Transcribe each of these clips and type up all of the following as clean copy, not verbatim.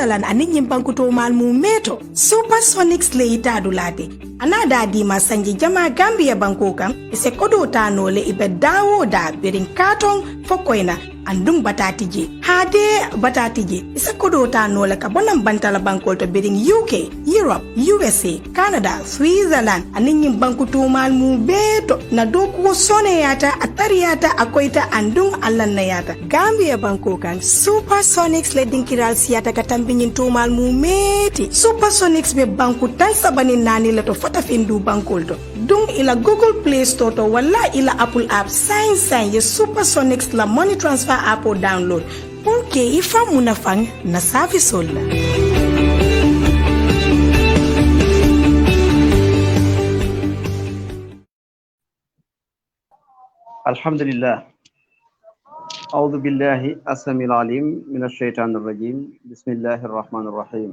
Switzerland ani nyimbankuto malmu meto Supersonics le itadulate anada di masanji jama Gambia banko kam ise kodo tanole ibe dawo da birin katon fokoina andum batatije hade batatije ise kodo tanole ka bonam bantala bankol to birin UK Europe USA Canada Switzerland ani nyimbankuto malmu beto na doku sone yata atariyata akoita andum allan na yata Gambia banko kan Supersonics le dinkiral siyata katambinyin tumal mu meti Supersonics be banku tan sabani nani la to fota findu bankol to dung ila Google Play Store to wala ila Apple App sign ye Supersonics la money transfer app o download pour que ifa munafang na service la Alhamdulillah. أعوذ بالله السميع العليم من الشيطان الرجيم بسم الله الرحمن الرحيم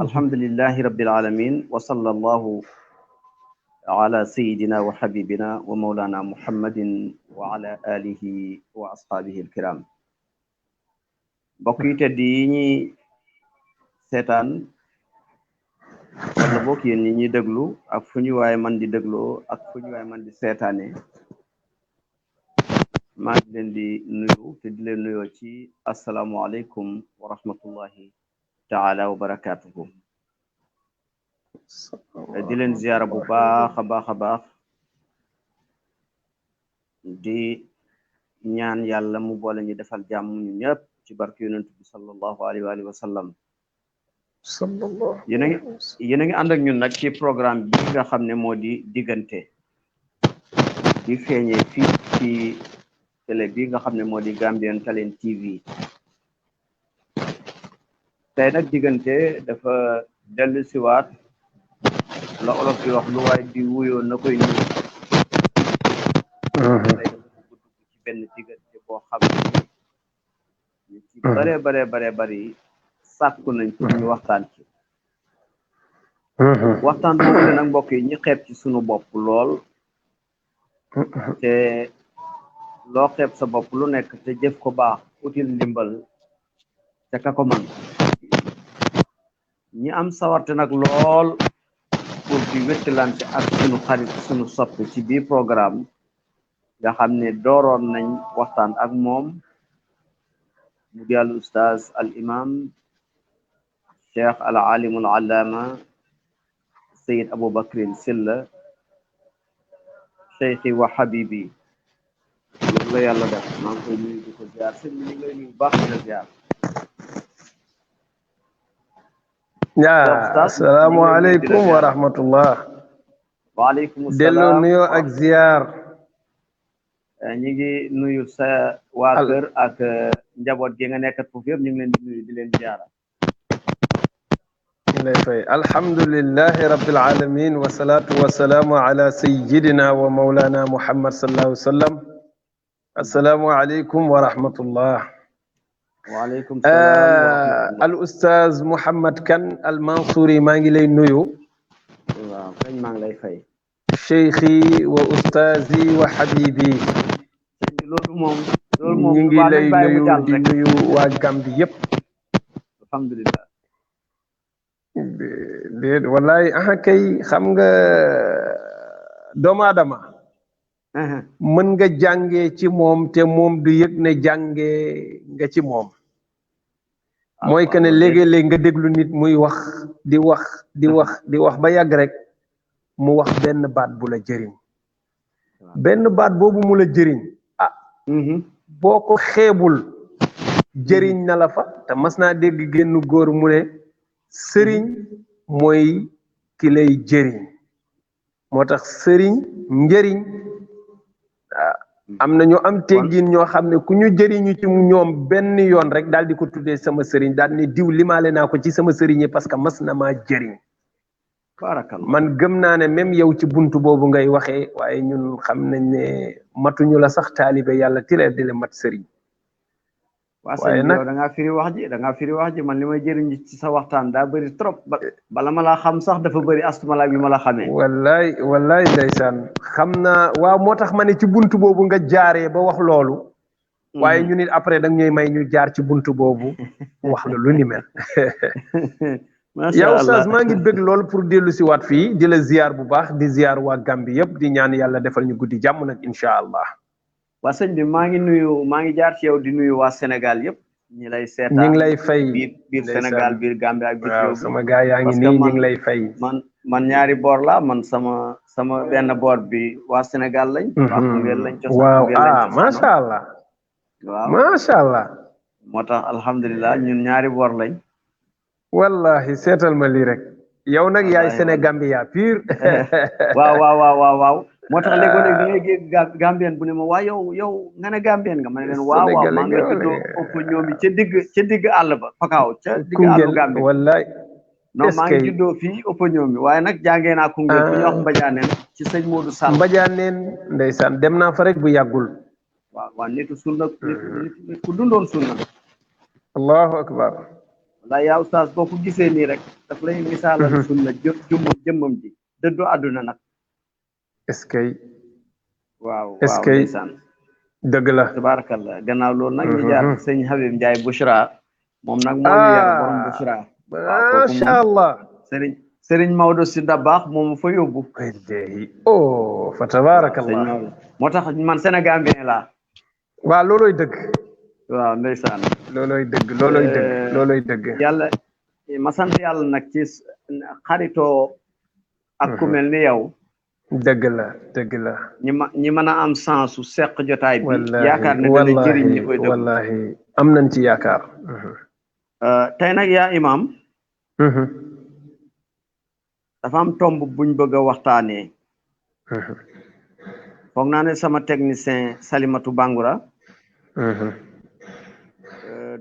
الحمد لله رب العالمين وصلى الله على سيدنا وحبيبنا ومولانا محمد وعلى آله وأصحابه الكرام بقيت ديني سيطان wala bok yeen ñi déglu ak fuñu way man di déglo ak fuñu way man di sétané ma ngi leen di nuyu te di leen nuyoo ci assalamu alaykum wa rahmatullahi ta'ala wa barakatuh di leen ziyaara bu baax a baax di ñaan yàlla mu boole ñu defal jàmm ñu ñëpp ci barke yonent bi sallallahu alayhi wa sallam yéen a ngi ànd ak ñun nag ci programme bi nga xam ne moo di diggante di feeñee fii ci télé bi nga xam ne moo di Gambian Talent TV tey nag diggante dafa dellu siwaat la olof di wax lu waay di wuyoo na koy ñëw tey dafa dugg ci benn diggante boo xam ne ñu ci bare bari sàkku nañ pour ñu waxtaan ci waxtaan boobu ne nag mbokk yi ñi xeeb ci sunu bopp lool te loo xeeb sa bopp lu nekk te jëf ko baax util ndimbal te ka ko man ñi am sawarte nag lool pour di wettilante ak sunu xarit sunu soppe ci biir programme nga xam ne dooroon nañ waxtaan ak moom mu di al ustaaz al imam cheikh al alim al allama Sayyid Abu Bakrin Silla cheikhi wa habibi loolu la yàlla def maa ngi koy nuyu di ko ziar sëñ bi ñu ngi lay nuyu baax di la ziar yaa assalaamu aleykum wa rahmatullah waaleykum salaam delloo nuyoo ak ziar ñi ngi nuyu sa waa kër ak njaboot gi nga nekkat foofu yëpp ñu ngi leen di nuyu di leen ziara lay fay alhamdulillahi rabbil alamin wa salatu wa salamu ala sayyidina wa maulana muhammad sallallahu alaihi wasallam assalamu alaikum wa rahmatullah wa alaikum salam al ustaz Muhammad Kan al Mansouri maa ngi lay nuyu waaw kañ maa ngi lay fay cheikhi wa ustazi wa habibi loolu moom ñu ngi lay nuyu di nuyu waa Gambie yépp alhamdulillah déet wallaay kay xam nga doomu aadama mën nga jàngee ci moom te moom du yëg ne jàngee nga ci moom mooy que ne léegi-léeg nga déglu nit muy wax di wax ba yàgg rek mu wax benn baat bu la jëriñ benn baat boobu mu la jëriñ boo ko xeebul jëriñ na la fa te mas naa dégg génn góor mu ne sëriñ mooy ki lay jëriñ moo tax sëriñ njëriñ am na ñu am teggin ñoo xam ne ku ñu jëriñu ci ñoom benn yoon rek daal di ko tuddee sama sëriñ daal ne diw limaale naa ko ci sama sëriñ parce que mas na maa jëriñ man gëm naa ne même yow ci buntu boobu ngay waxee waaye ñun xam nañ ne matuñu la sax taalibe yàlla tileer di le mat sëriñ waaye nag da ngaa firi wax ji man li may jëriñ ci sa waxtaan daa bëri trop bala ma laa xam sax dafa bëri astumala bi ma la xamee wallaay ndeysaan xam naa waaw moo tax ma ne ci buntu boobu nga jaaree ba wax loolu waaye ñu nit après da ñuy may ñu jaar ci buntu boobu wax la lu ni mel yow Oustaz maa ngi bëgg lool pour dellu si waat fii di la ziar bu baax di ziar waa Gambie yëpp di ñaan yàlla defal ñu guddi jàmm nag incha allah. waa sëñ bi maa ngi jaar ci yow di nuyu waa Sénégal yëpp ñi lay seetaan ñu ngi lay fay biir Sénégal biir Gambie ak biir réew sama gaa yaa ngi nii ñu ngi lay fay man ñaari boor la man sama benn boor bi waa Sénégal lañ waa Koungheul lañ waaw macha allah waaw macha allah moo tax alhamdulilah ñun ñaari boor lañ wallahi seetal ma lii rek yow nag yaay Sénégambia pur waaw moo tax léegi-léegi da ngay gis Gambien bu ne ma waa yow nga ne Gambien nga ma ne leen waaw maa nga juddoo ëpp ñoomi ca digg àll ba pakaaw ca digg àllu Gambie wallahi non maa ngi juddoo fii ëpp ñoomi waaye nag jàngee naa Koungheul bu ñu wax Mbadianeen ci sëñ Modou Sall Mbadianeen ndeysaan dem naa fa rek bu yàggul waaw nitu sunna nit ku dundoon sunna allahu akbar wallaay yaa Oustaz boo ko gisee nii rek daf lay misaalal sunna jëmmam ji dëddu àdduna nag est-ce que waaw est-ce que dëgg la tabarakallah gannaaw loolu nag ñu jaar sëñ Habib Ndiaye Bouchra moom nag moo ñu yar borom Bouchra macha allah Serigne Maodo si Dabakh moom fa yóbbu fa tabarakallah moo tax man Sénégambien laa waaw looloy dëgg waaw ndeysaan looloy dëgg yàlla ma sant yàlla nag ci xaritoo ak ku mel ni yow dëgg la ñi mën a am sens su seq jotaay bi yaakaar ne dana jëriñ ñi koy déglu wallahi am nañ ci yaakaar tey nag yaa imam dafa am tomb buñ bëgg a waxtaanee foog naa ne sama technicien Salimatu Bangoura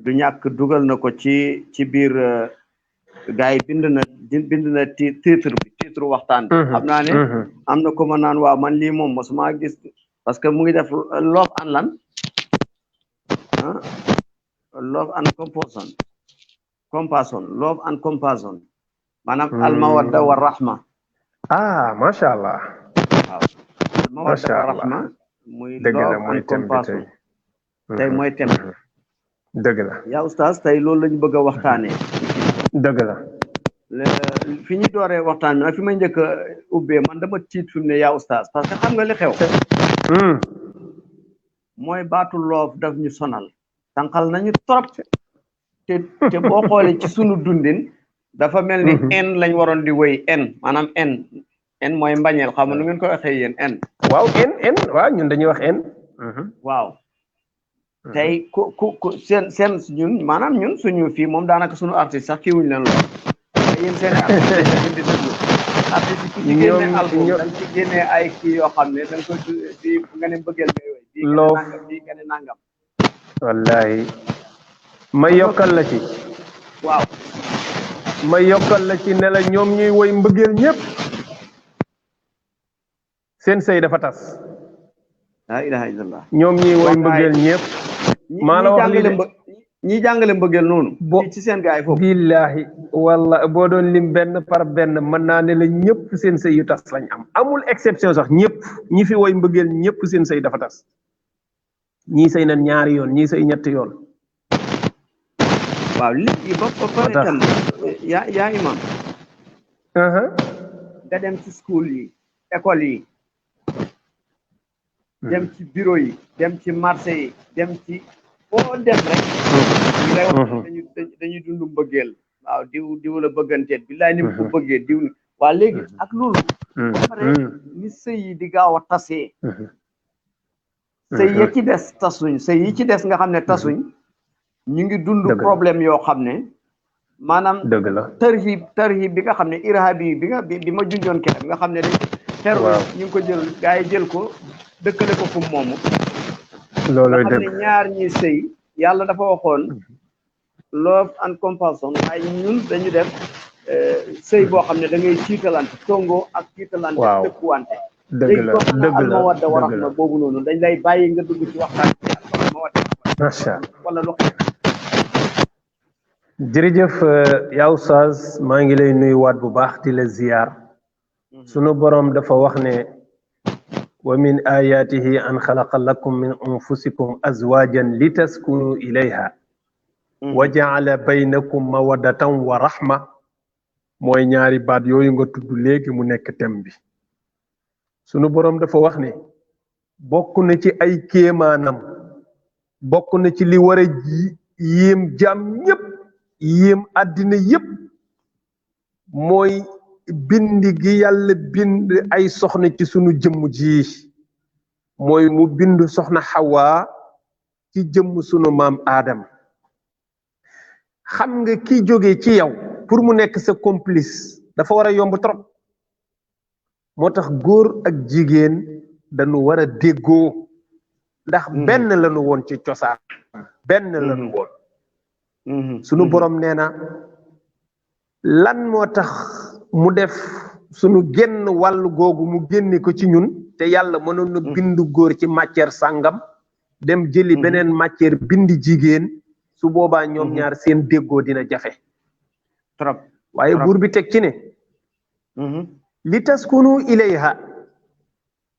du ñàkk dugal na ko ci biir gars yi bind na titre waxtaan bi xam naa ne am na ko ma naan waaw man lii moom mosuma gis parce que mu ngi def love and lan love and compassion maanaam almawadda wa rahma macha allah waaw almawadda wa rahma muy love and compassion tey mooy thème dëgg la yaa Oustaz tey loolu lañu bëgg a waxtaanee dëgg la fi ñu dooree waxtaan bi nag fi may njëkk a ubbee man dama tiit fi mu ne yaa Oustaz parce que xam nga li xew mooy baatu loof daf ñu sonal tànqal nañu trop te boo xoolee ci sunu dundin dafa mel ni en lañ waroon di wéy maanaam en mooy mbañeel xam nga nu ngeen ko waxee yéen en waaw en waaw ñun dañuy wax en waaw tey ku seen ñun maanaam ñun suñu fii moom daanaka suñu artiste sax kii wuñu leen lool yéen seen artiste ku ci génne album dañ ci génne ay kii yoo xam ne dañ ko di nga ne bëggeel ngay woy bii nga ne nangam wallahi ma yokkal la ci waaw ma yokkal la ci ne la ñoom ñuy woy mbëggeel ñëpp seen sëy dafa tas la ilaha illallah ñoom ñuy woy mbëggeel ñëpp maa la wax ñi jàngale mbëggeel noonu ci seen gaay foofu billahi walla boo doon lim benn par benn mën naa ne la ñëpp seen sëy yu tas lañ am amul exception sax ñëpp ñi fi woy mbëggeel ñëpp seen sëy dafa tas ñii sëy nañ ñaari yoon ñii sëy ñetti yoon waaw léegi ba pare tam yaa imam nga dem ci school yi école yi dem ci bureau yi dem ci marché yi dem ci foo dem rek ñu lay wax dañuy dund mbëggeel waaw diw la bëgganteet billaay ni mu ko bëggee diw ni waa léegi ak loolu ba pare ni sëy yi di gaaw a tasee sëy yi ci des tasuñ sëy yi ci des nga xam ne tasuñ ñu ngi dund problème yoo xam ne maanaam dëgg la tarhib bi nga xam ne irhab yi bi ma junjoon kenn nga xam ne dañ terroriste ñu ngi ko jël gaa yi jël ko dëkkale ko fu moomu looloy nga xam ne ñaar ñi sëy yàlla dafa waxoon love and compassion waaye ñun dañu def sëy boo xam ne da ngay tiitalante tongo ak tiitalante dëkkuwante dëgg la almawadda wa rahma boobu noonu dañ lay bàyyi nga dugg ci waxtaan ci almawadda macha wala lu xew jërëjëf yaa Oustaz maa ngi lay nuyuwaat bu baax di la ziyaar sunu borom dafa wax ne wa min ayatihi an xalaqa lakum min anfusikum azwajan litaskunu ilayha wa jaala baynakum mawaddatan wa rahma mooy ñaari baat yooyu nga tudd léegi mu nekk tem bi sunu boroom dafa wax ne bokk na ci ay kéemaanam bokk na ci li war a yéem jaam ñépp yéem àddina yépp mooy bind gi yàlla bind ay soxna ci sunu jëmm ji mooy mu bind soxna Hawa ci jëmm sunu maam Aadam xam nga ki jóge ci yow pour mu nekk sa complice dafa war a yomb trop moo tax góor ak jigéen dañu war a déggoo ndax benn lañu woon ci cosaan benn lañu woon sunu borom nee na lan moo tax mu def sunu genn wàll googu mu génne ko ci ñun te yàlla mënoon na bind góor ci matière sàngam dem jëli beneen matière bindi jigéen su boobaa ñoom ñaar seen déggoo dina jafe trop waaye buur bi teg ci ne li taskunu ilayha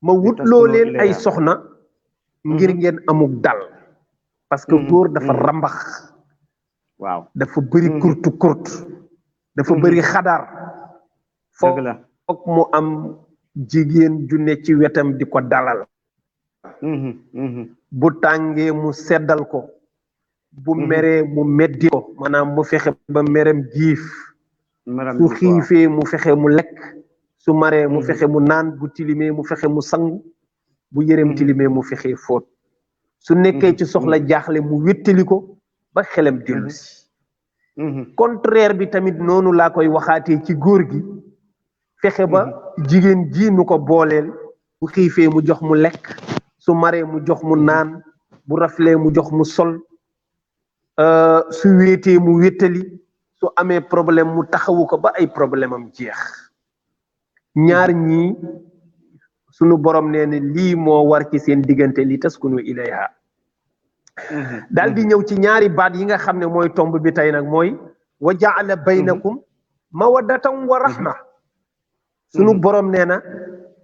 ma wutloo leen ay soxna ngir ngeen amuk dal parce que góor dafa rambax waaw dafa bëri kurtu kurt dafa bëri xadar foog mu am jigéen ju ne ci wetam di ko dalal bu tàngee mu seddal ko bu meree mu meddi ko maanaam mu fexe ba merem giif su xiifee mu fexe mu lekk su maree mu fexe mu naan bu tilimee mu fexe mu sangu bu yërem tilimee mu fexe fóot su nekkee ci soxla jaaxle mu wéttali ko ba xelam dellu si contraire bi tamit noonu laa koy waxaatee ci góor gi fexe ba jigéen ji nu ko booleel bu xiifee mu jox mu lekk su maree mu jox mu naan bu raflee mu jox mu sol su wéetee mu wéttali su amee problème mu taxawu ko ba ay problème am jeex ñaar ñii sunu borom nee na lii moo war ci seen diggante li taskunu ilayha daal di ñëw ci ñaari baat yi nga xam ne mooy tomb bi tey nag mooy wa jaala baynakum mawaddatan wa rahma sunu borom nee na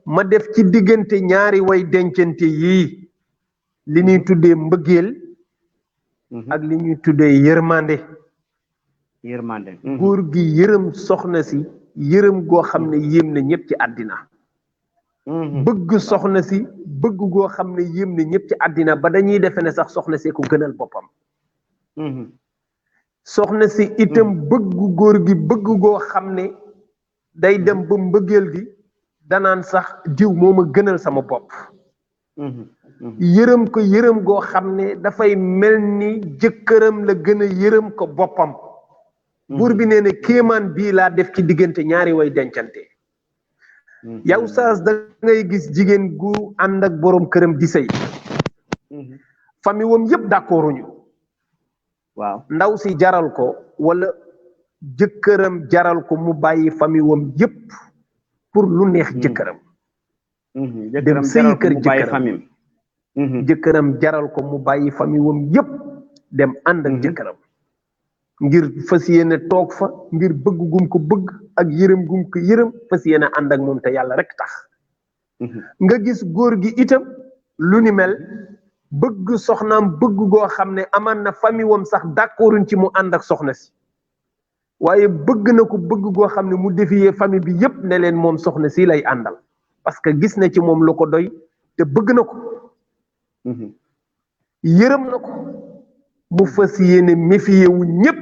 ma def ci diggante ñaari way dencante yii li ñuy tuddee mbëggeel ak li ñuy tuddee yërmande góor gi yërëm soxna si yërëm goo xam ne yéem na ñëpp ci àddina bëgg soxna si bëgg goo xam ne yéem na ñëpp ci àddina ba dañuy defe ne sax soxna see ko gënal boppam soxna si itam bëgg góor gi bëgg goo xam ne day dem ba mbëggeel gi danaan sax diw moo ma gënal sama bopp yërëm ko yërëm goo xam ne dafay mel ni jëkkëram la gën a yërëm ko boppam buur bi nee na kéemaan bii laa def ci diggante ñaari way dencante yow saas da ngay gis jigéen gu ànd ak boroom këram di sëy famille wam yëpp d'accorduñu waaw ndaw si jaral ko wala jëkkëram jaral ko mu bàyyi famille wam yëpp pour lu neex jëkkëram dem sëy kër jëkkëram jaral ko mu bàyyi famille wam yëpp dem ànd ak jëkkëram ngir fas yéene toog fa ngir bëgg gum ko bëgg ak yërëm gum ko yërëm fas yéene ànd ak moom te yàlla rek tax nga gis góor gi itam lu ni mel bëgg soxnaam bëgg goo xam ne amaan na famille wam sax d'accorduñ ci mu ànd ak soxna si waaye bëgg na ko bëgg goo xam ne mu défier famille bi yépp ne leen moom soxna si lay àndal parce que gis na ci moom lu ko doy te bëgg na ko yërëm na ko mu fas yéene méfier wu ñépp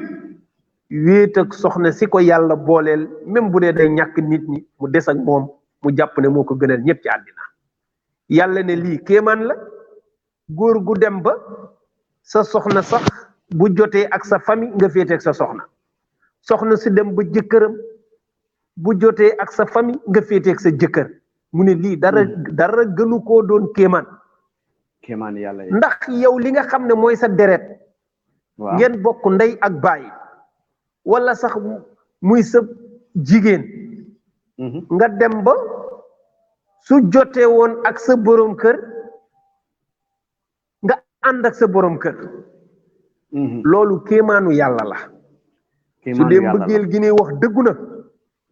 wéet ak soxna si ko yàlla booleel même bu dee day ñàkk nit ñi mu des ak moom mu jàpp ne moo ko gënal ñépp ci àddina yàlla ne lii kéemaan la góor gu dem ba sa soxna sax bu jotee ak sa famille nga féete ak sa soxna si dem ba jëkkëram bu jotee ak sa famille nga féete ak sa jëkkër mu ne lii dara gënu koo doon kéemaan yàlla ndax yow li nga xam ne mooy sa deret ngeen bokk ndey ak baay wala sax muy sa jigéen nga dem ba su jotee woon ak sa borom kër nga ànd ak sa borom kër loolu kéemaanu yàlla la su dee mbëggeel gi ne wax dëggu na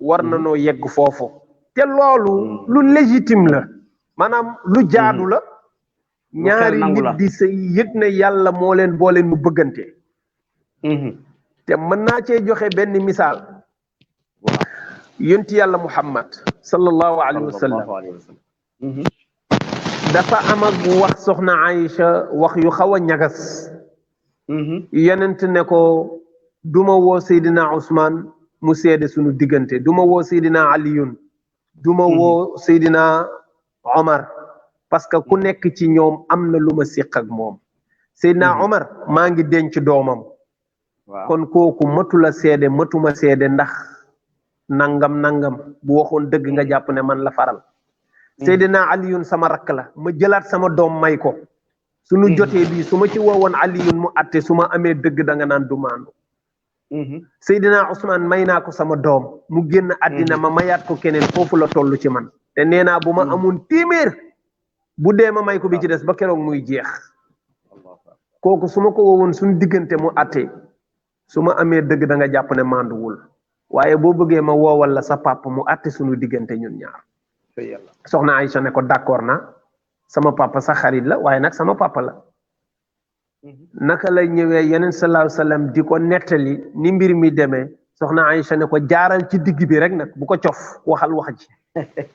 war na noo yegg foofu te loolu lu légitime la maanaam lu jaadu la ñaari nit di sa yëg ne yàlla moo leen boole mu bëggante te mën naa cee joxe benn misaal yonti yàlla Muhammad sallallahu alayhi wa sallam dafa am ak wax soxna Aïcha wax yu xaw a ñagas yonent ne ko duma woo Seydina Ousmane mu seede suñu diggante duma woo Seydina Aliyun duma woo Seydina Omar parce que ku nekk ci ñoom am na lu ma séq ak moom Seydina Omar maa ngi denc doomam kon kooku matula seede matuma seede ndax nangam bu waxoon dëgg nga jàpp ne man la faral Seydina Aliyun sama rakk la ma jëlaat sama doom may ko suñu jotee bii su ma ci woowoon Aliyun mu atte su ma amee dëgg da nga naan du maandu Seydina Ousmane may naa ko sama doom mu génn àddina ma mayaat ko keneen foofu la toll ci man te nee naa bu ma amoon téeméer bu dee ma may ko bi ci des ba keroog muy jeex kooku su ma ko woowoon suñu diggante mu atte su ma amee dëgg da nga jàpp ne maanduwul waaye boo bëggee ma woowal la sa papa mu atte suñu diggante ñun ñaar soxna Aïcha ne ko d'accord na sama papa sa xarit la waaye nag sama papa la naka la ñëwee yeneen sallallahu alayhi wasallam di ko nettali ni mbir mi demee soxna Aïcha ne ko jaaral ci digg bi rek nag bu ko cof waxal wax ji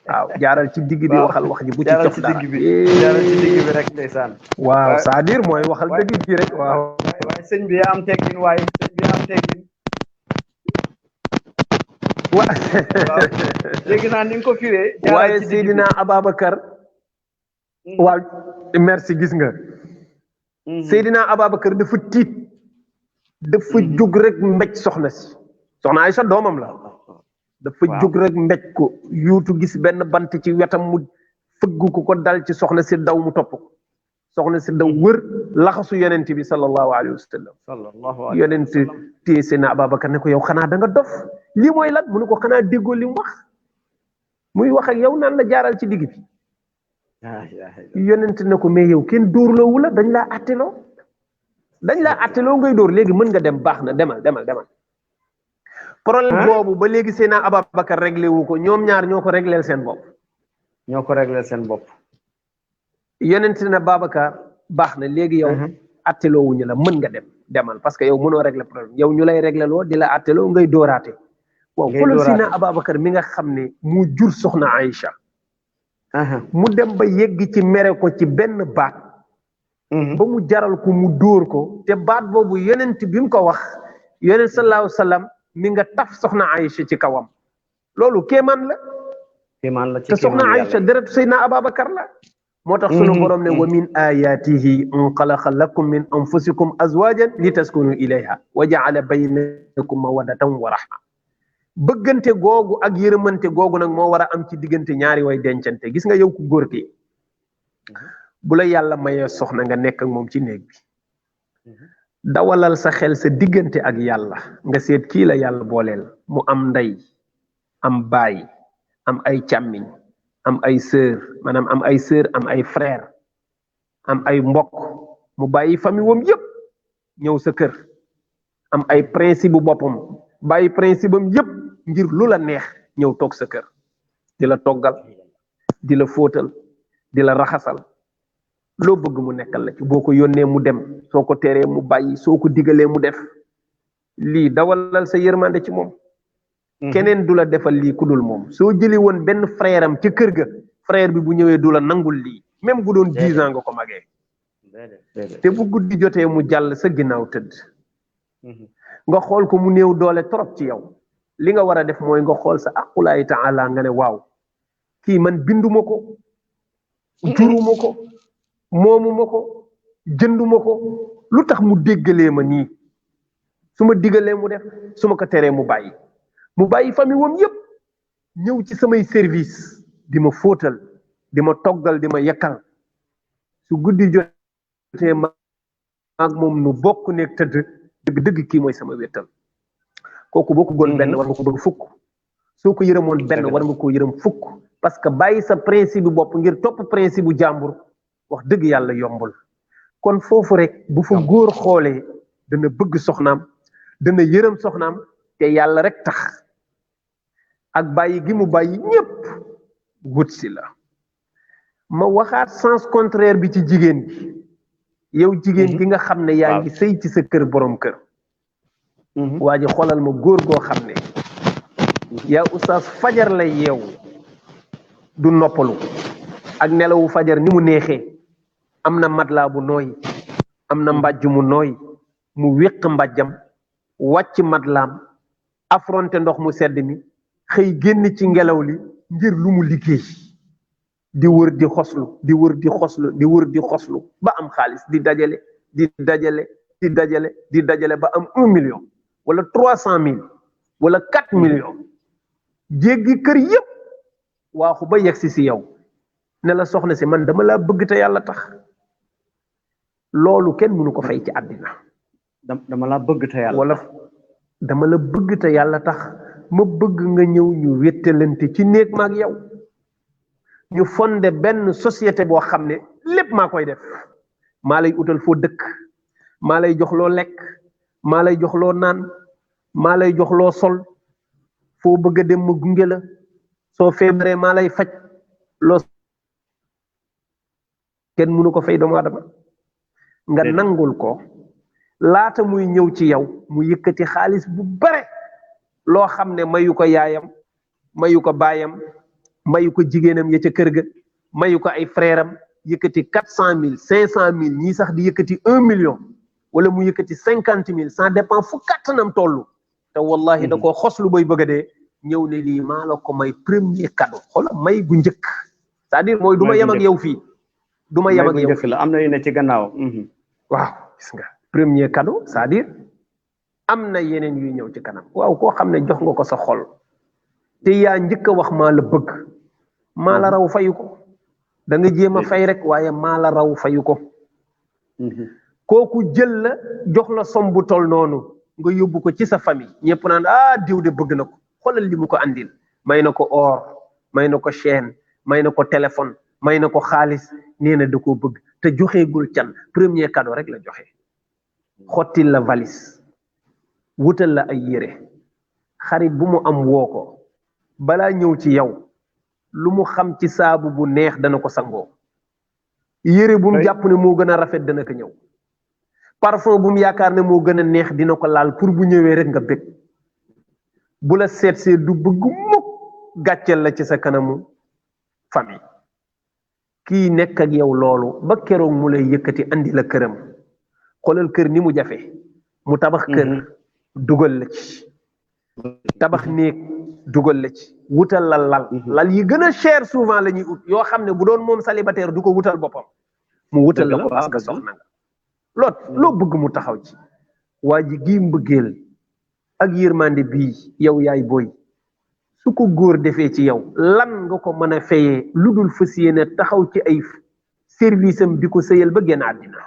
waaw jaaral ci digg bi waxal wax ji bu ci cof dara jaaral ci digg bi rek ndeysaan waaw c'est-à-dire mooy waxal dëgg bi rek waaw waaye sëñ bi yaa am teggin waaye sëñ bi yaa am teggin waaw léegi naa ni nga ko firee waaye Seydina Ababacar waaw merci gis nga Seydina Ababacar dafa tiit dafa jóg rek mbéj soxna si soxna Aïcha doomam la dafa jóg rek mbéj ko yuutu gis benn bant ci wetam mu fëgg ko dal ci soxna si daw mu topp ko soxna si daw wër laxasu yonent bi sallallahu alayhi wa sallam yonent téye Seydina Ababacar ne ko yow xanaa da nga dof lii mooy lan mu ne ko xanaa déggoo li mu wax muy wax ak yow naan la jaaral ci digg bi yonent ne ko mais yow kenn dóorloowu la dañ laa atteloo ngay dóor léegi mën nga dem baax na demal problème boobu ba léegi Seydina Ababacar réglé wu ko ñoom ñaar ñoo ko régleel seen bopp yonent ne Babacar baax na léegi yow atteloo wuñu la mën nga demal parce que yow mënoo régler problème yow ñu lay réglé loo di la atteloo ngay dóoraate waaw xoolal Seydina Ababacar mi nga xam ne mu jur soxna Aïcha mu dem ba yegg ci mere ko ci benn baat ba mu jaral ko mu dóor ko te baat boobu yonent bi mu ko wax yonent sallallahu alayhi wa sallam mi nga taf soxna Aïcha ci kawam loolu kéemaan la te soxna Aïcha deret Seydina Ababacar la moo tax sunu borom ne wa min ayatihi an xalaqa lakum min anfusikum azwajan li taskunu ilayha wa jaala baynakum mawaddatan wa rahma bëggante googu ak yërëmante googu nag moo war a am ci diggante ñaari way dencante gis nga yow ku góor ki bu la yàlla mayee soxna nga nekk ak moom ci néeg bi dawalal sa xel sa diggante ak yàlla nga seet kii la yàlla booleel mu am ndey am baay am ay càmmiñ am ay sœur maanaam am ay sœur am ay frère am ay mbokk mu bàyyi famille wam yépp ñëw sa kër am ay principe bu boppam bàyyi principe am yépp ngir lu la neex ñëw toog sa kër di la toggal di la fóotal di la raxasal loo bëgg mu nekkal la ci boo ko yónnee mu dem soo ko teree mu bàyyi soo ko digalee mu def lii dawalal sa yërmande ci moom keneen du la defal lii ku dul moom soo jëli woon benn frère am ca kër ga frère bi bu ñëwee du la nangul lii même bu doon 10 ans nga ko magee te bu guddi jotee mu jàll sa ginnaaw tëdd nga xool ko mu néew doole trop ci yow li nga war a def mooy nga xool sa aqulaay taala nga ne waaw kii man binduma ko juruma ko moomuma ko jënduma ko lu tax mu déggalee ma nii su ma digalee mu def su ma ko teree mu bàyyi famille wam yépp ñëw ci samay service di ma fóotal di ma toggal di ma yekkal su guddi jotee ma ak moom nu bokk nekk tëdd dëgg kii mooy sama wéttal kooku boo ko goon benn war nga ko bëgg fukk soo ko yërëmoon benn war nga koo yërëm fukk parce que bàyyi sa principe bu bopp ngir topp principe bu jàmbur wax dëgg yàlla yombul kon foofu rek bu fa góor xoolee dana bëgg soxnaam dana yërëm soxnaam te yàlla rek tax ak bàyyi gi mu bàyyi ñépp wut si la ma waxaat sens contraire bi ci jigéen gi yow jigéen gi nga xam ne yaa ngi sëy ci sa kër borom kër waa ji xoolal ma góor goo xam ne yaa oustaz fajar lay yeewu du noppalu ak nelawu fajar ni mu neexee am na matelas bu nooy am na mbàjj mu nooy mu wéq mbàjjam wàcc matlaam affronté ndox mu sedd mi xëy génn ci ngelaw li ngir lu mu liggéey di wër di xoslu di wër di xoslu di wër di xoslu ba am xaalis di dajale di dajale di dajale di dajale ba am 1 million wala 300 000 wala 4 millions jéggi kër yépp waaxu ba yegsi si yow ne la soxna si man dama laa bëgg te yàlla tax loolu kenn mënu ko fay ci àddina dama la bëgg te yàlla wala dama la bëgg te yàlla tax ma bëgg nga ñëw ñu wéttalante ci néeg maag yow ñu fondé benn société boo xam ne lépp maa koy def maa lay utal foo dëkk maa lay jox loo lekk maa lay jox loo naan maa lay jox loo sol foo bëgg a dem ma gunge la soo feebaree maa lay faj loo kenn mënu ko fay doomu aadama nga nangul ko laata muy ñëw ci yow mu yëkkati xaalis bu bare loo xam ne mayu ko yaayam mayu ko baayam mayu ko jigéenam ya ca kër ga mayu ko ay frère am yëkkati 400 000 500 000 ñii sax di yëkkati 1 million wala mu yëkkati 50 000 ça dépend fu kàttanam toll te wallahi da koo xoslu bay bëgg a dee ñëw ne lii maa la ko may premier cadeau xoolal may gu njëkk c'est-à-dire mooy du ma yem ak yow fii du ma yem ak yow la am na yu ne ci gannaaw waaw gis nga premier cadeau c'est-à-dire am na yeneen yuy ñëw ci kanam waaw koo xam ne jox nga ko sa xol te yaa njëkk a wax maa la bëgg maa la raw fayu ko da nga jéem a fay rek waaye maa la raw fayu ko kooku jël la jox la som bu tol noonu nga yóbbu ko ci sa famille ñëpp naan diw de bëgg na ko xoolal li mu ko andil may na ko or may na ko chaîne may na ko téléphone may na ko xaalis nee na da koo bëgg te joxeegul can premier cadeau rek la joxe xottil la valise wutal la ay yére xarit bu mu am woo ko balaa ñëw ci yow lu mu xam ci saabu bu neex dana ko sangoo yére bu mu jàpp ne moo gën a rafet dana ko ñëw parfum bu mu yaakaar ne moo gën a neex dina ko laal pour bu ñëwee rek nga bëgg bu la seetsee du bëgg mukk gàcceel la ci sa kanamu famille kii nekk ak yow loolu ba keroog mu lay yëkkati andi la këram xoolal kër ni mu jafe mu tabax kër dugal la ci tabax néeg dugal la ci wutal la lal yi gën a cher souvent la ñuy ut yoo xam ne bu doon moom célibataire du ko wutal boppam mu wutal la ko parce que soxna nga loo bëgg mu taxaw ci waa ji gii mbëggeel ak yërmande bii yow yaay booy su ko góor defee ci yow lan nga ko mën a fayee lu dul fas yéene taxaw ci ay service am di ko sëyal ba génn àddina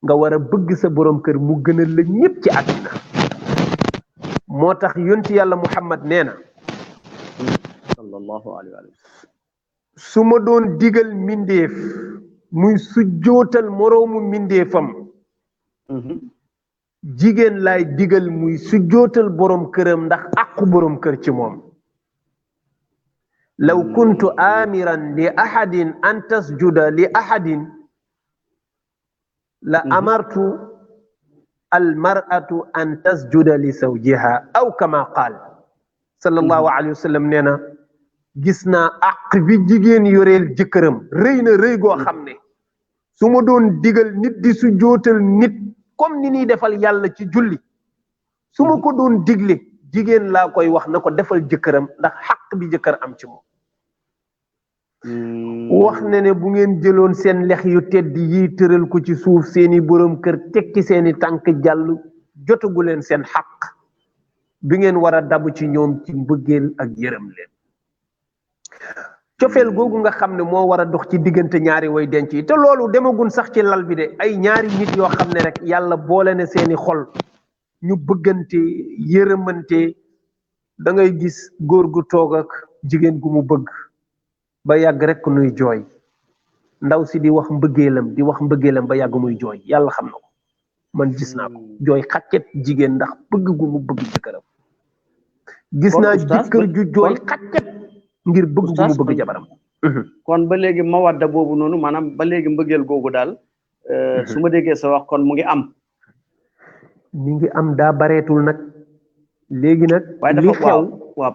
nga war a bëgg sa borom kër mu gënal la ñëpp ci àddina moo tax yonti yàlla Muhammad nee na sallallahu alayhi wa sallam su ma doon digal mindeef muy sujjootal moroomu mindeefam jigéen laay digal muy sujjootal borom këram ndax àqu borom kër ci moom law kuntu amiran li ahadin an tasjuda li ahadin la amartu al mar'atu an tasjuda li zawjiha aw kama qaal sallallahu alayhi wa sallam nee na gis naa àq bi jigéen yoreel jëkkëram rëy na rëy goo xam ne su ma doon digal nit di sujjootal nit comme ni ñuy defal yàlla ci julli su ma ko doon digle jigéen laa koy wax na ko defal jëkkëram ndax xaq bi jëkkër am ci moom wax ne bu ngeen jëloon seen lex yu tedd yi tëral ko ci suuf seeni borom kër tekki seeni tànk jàll jotagu leen seen xaq bi ngeen war a dabu ci ñoom ci mbëggeel ak yërëm leen cofeel googu nga xam ne moo war a dox ci diggante ñaari way denc yi te loolu demagun sax ci lal bi de ay ñaari nit yoo xam ne rek yàlla boole ne seeni xol ñu bëggante yërëmante da ngay gis góor gu toog ak jigéen gu mu bëgg ba yàgg rek nuy jooy ndaw si di wax mbëggeelam ba yàgg muy jooy yàlla xam na ko man gis naa ko jooy xàccet jigéen ndax bëgg gu mu bëgg jëkkëram gis naa jëkkër ju jooy xàccet ngir bëgg gu mu bëgg jabaram kon ba léegi mawadda boobu noonu maanaam ba léegi mbëggeel googu daal su ma déggee sa wax kon mu ngi am mi ngi am daa bareetul nag léegi nag waaye li dafa xew waaw